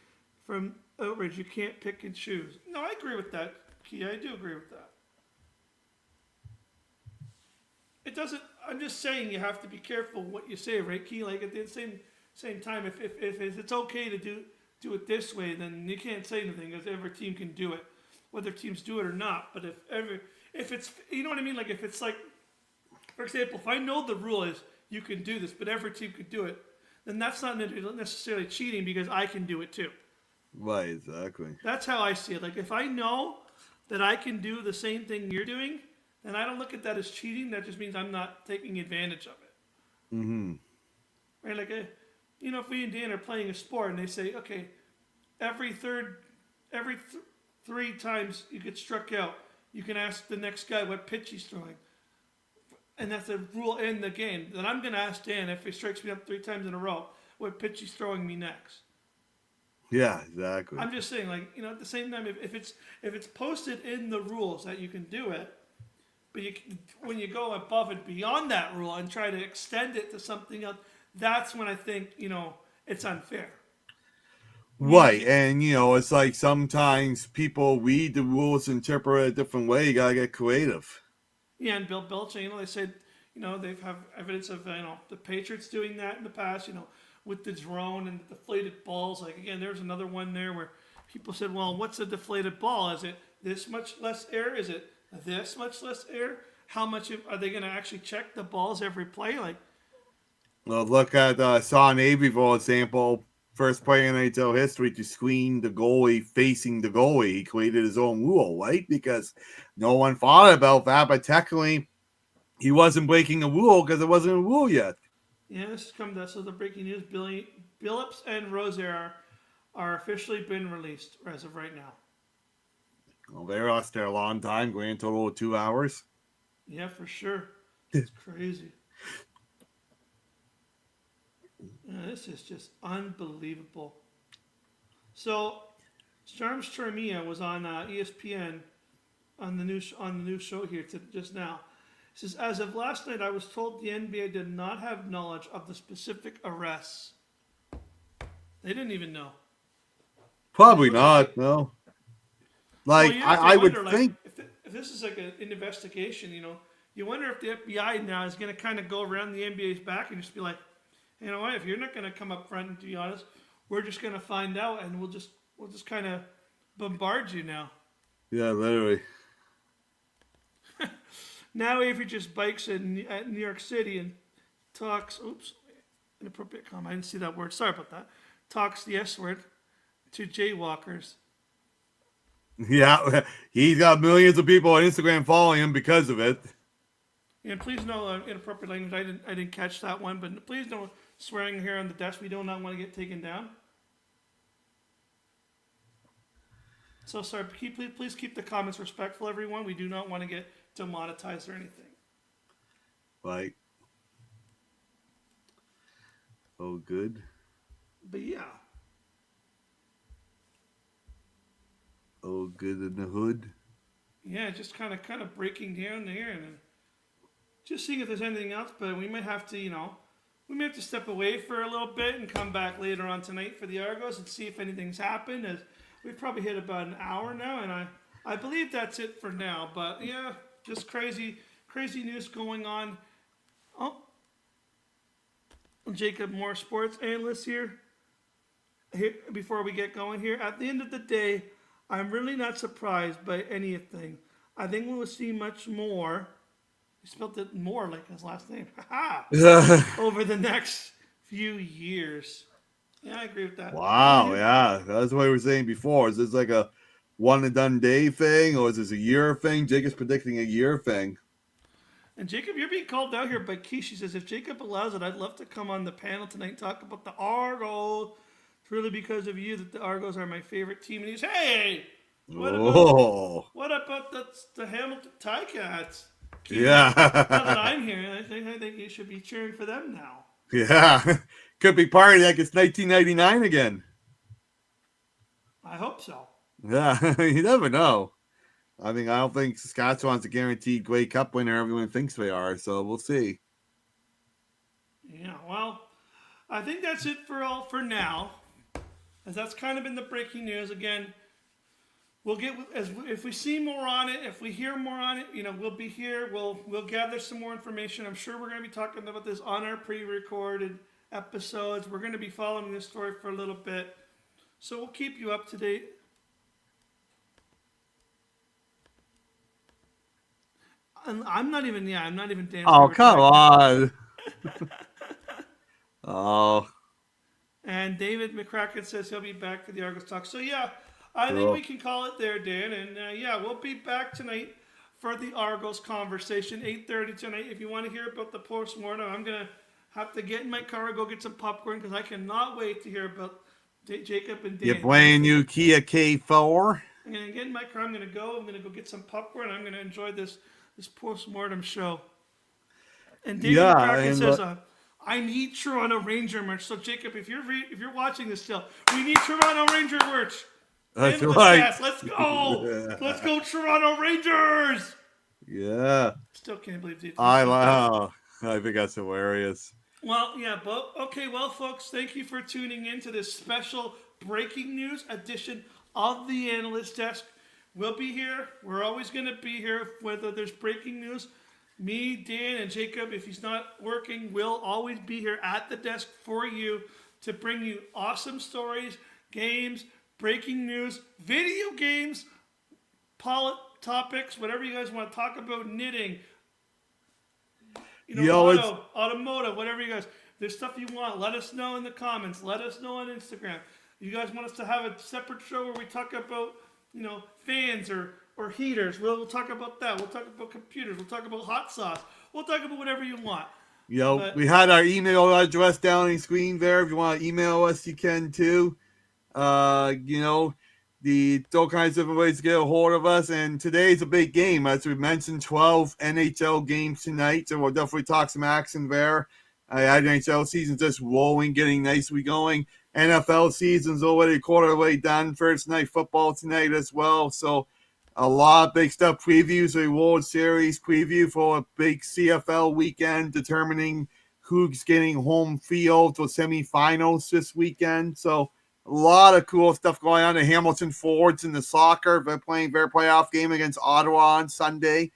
from outrage, you can't pick and choose. No, I agree with that, Kia. I do agree with that. It doesn't. I'm just saying you have to be careful what you say, right, Key? Like at the same time, if it's okay to do it this way, then you can't say anything because every team can do it, whether teams do it or not. But if it's, you know what I mean? Like if it's like, for example, if I know the rule is you can do this, but every team could do it, then that's not necessarily cheating because I can do it too. Right, exactly. That's how I see it. Like if I know that I can do the same thing you're doing, then I don't look at that as cheating. That just means I'm not taking advantage of it. Mm-hmm. Right? Like, if we and Dan are playing a sport and they say, okay, every 3 times you get struck out, you can ask the next guy what pitch he's throwing. And that's the rule in the game. Then I'm going to ask Dan if he strikes me up 3 times in a row, what pitch he's throwing me next. Yeah, exactly. I'm just saying, like, at the same time, if it's posted in the rules that you can do it, but when you go above and beyond that rule and try to extend it to something else, that's when I think, it's unfair. Right, and it's like sometimes people read the rules, interpret it a different way. You gotta get creative. Yeah, and Bill Belichick, they said, they have evidence of, the Patriots doing that in the past, with the drone and the deflated balls. Like, again, there's another one there where people said, well, what's a deflated ball? Is it this much less air? Is it this much less air? How much are they going to actually check the balls every play? Like, Well, look at Sean Abbeville example. First player in NHL history to screen the goalie facing the goalie. He created his own rule, right? Because no one thought about that, but technically he wasn't breaking a rule because it wasn't a rule yet. yeah, this has come to us. So the breaking news, Billups and Rozier are officially been released as of right now. Well, they lost there a long time, grand total of 2 hours. Yeah, for sure. It's crazy. Yeah, this is just unbelievable. So, Sharms Charmia was on ESPN on the new show here just now. It says, as of last night, I was told the NBA did not have knowledge of the specific arrests. They didn't even know. Probably not, no. Like, Well, I would wonder, think. Like, if this is like an investigation, you wonder if the FBI now is going to kind of go around the NBA's back and just be like, you know what, if you're not going to come up front and to be honest, we're just going to find out and we'll just kind of bombard you now. Yeah, literally. Now Avery just bikes at New York City and talks, inappropriate comment, I didn't see that word, sorry about that, talks the S word to jaywalkers. Yeah, he's got millions of people on Instagram following him because of it. And please no inappropriate language, I didn't catch that one, but please no swearing here on the desk, we do not want to get taken down. So sorry, please keep the comments respectful, everyone. We do not want to get demonetized or anything. Like, oh, good. But yeah. Oh, good in the hood. Yeah, just kind of breaking down there and just seeing if there's anything else. But we might have to, step away for a little bit and come back later on tonight for the Argos and see if anything's happened. As we've probably hit about an hour now, and I believe that's it for now. But yeah, just crazy news going on. Oh, Jacob Moore, sports analyst here. Before we get going here, at the end of the day, I'm really not surprised by anything. I think we will see much more. He spelled it more like his last name. Over the next few years. Yeah, I agree with that. Wow, yeah. That's what we were saying before. Is this like a one and done day thing, or is this a year thing? Jacob's predicting a year thing. And Jacob, you're being called out here by Keish. She says, if Jacob allows it, I'd love to come on the panel tonight and talk about the Argos. It's really because of you that the Argos are my favorite team. And he's, hey, What about Oh, what about the Hamilton Ticats? yeah. Now that I'm here, I think you should be cheering for them now. Yeah. Could be party like it's 1999 again. I hope so. Yeah, you never know. I mean, I don't think Saskatchewan's a guaranteed Grey Cup winner. Everyone thinks they are, so we'll see. Yeah, well, I think that's it for now, as that's kind of been the breaking news. Again, we'll get if we see more on it, if we hear more on it, we'll be here. We'll gather some more information. I'm sure we're going to be talking about this on our pre-recorded episodes. We're going to be following this story for a little bit, so we'll keep you up to date. I'm not even dancing. Oh, come on. Oh, And David McCracken says he'll be back for the Argos talk. So yeah, I think Cool. we can call it there, Dan. And yeah, we'll be back tonight for the Argos conversation, 8:30 tonight. If you want to hear about the postmortem, I'm gonna have to get in my car and go get some popcorn because I cannot wait to hear about Jacob and Dan. your brand new Kia K4. I'm gonna get in my car. I'm gonna go get some popcorn. I'm gonna enjoy this postmortem show. And David Yeah, McCracken and says, I need Toronto Ranger merch. So Jacob, if you're watching this still, we need Toronto Ranger merch. That's Handle this right. fast. Let's go. Let's go, Toronto Rangers. Yeah. Still can't believe it. I think that's hilarious. Well, yeah, but okay, well, folks, thank you for tuning in to this special breaking news edition of the Analyst Desk. We'll be here. We're always going to be here, whether there's breaking news. Me, Dan, and Jacob, if he's not working, will always be here at the desk for you to bring you awesome stories, games, breaking news, video games, topics, whatever you guys want to talk about, knitting, automotive, whatever you guys. There's stuff you want. Let us know in the comments. Let us know on Instagram. You guys want us to have a separate show where we talk about, fans or heaters. We'll talk about that. We'll talk about computers. We'll talk about hot sauce. We'll talk about whatever you want. We had our email address down on the screen there. If you want to email us, you can too. All kinds of different ways to get a hold of us. And today's a big game. As we mentioned, 12 NHL games tonight. So we'll definitely talk some action there. NHL season's just rolling, getting nicely going. NFL season's already a quarter way done. First night football tonight as well. So a lot of big stuff. Previews of the World Series, preview for a big CFL weekend, determining who's getting home field for semifinals this weekend. So a lot of cool stuff going on. The Hamilton Fords in the soccer. They're playing their playoff game against Ottawa on Sunday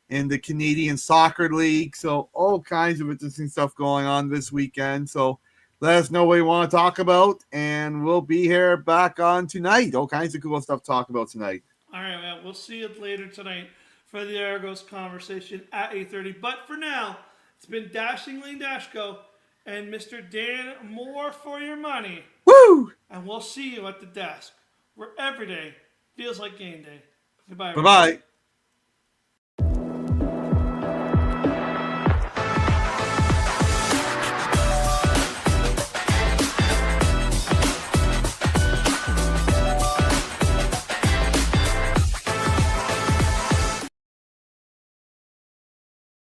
in the Canadian Soccer League. So all kinds of interesting stuff going on this weekend. So let us know what you want to talk about, and we'll be here back on tonight. All kinds of cool stuff to talk about tonight. All right, well, we'll see you later tonight for the Argos conversation at 8:30. But for now, it's been Dashing Lane Dashko and Mr. Dan Moore for your money. Woo! And we'll see you at the desk, where every day feels like game day. Goodbye. Bye-bye.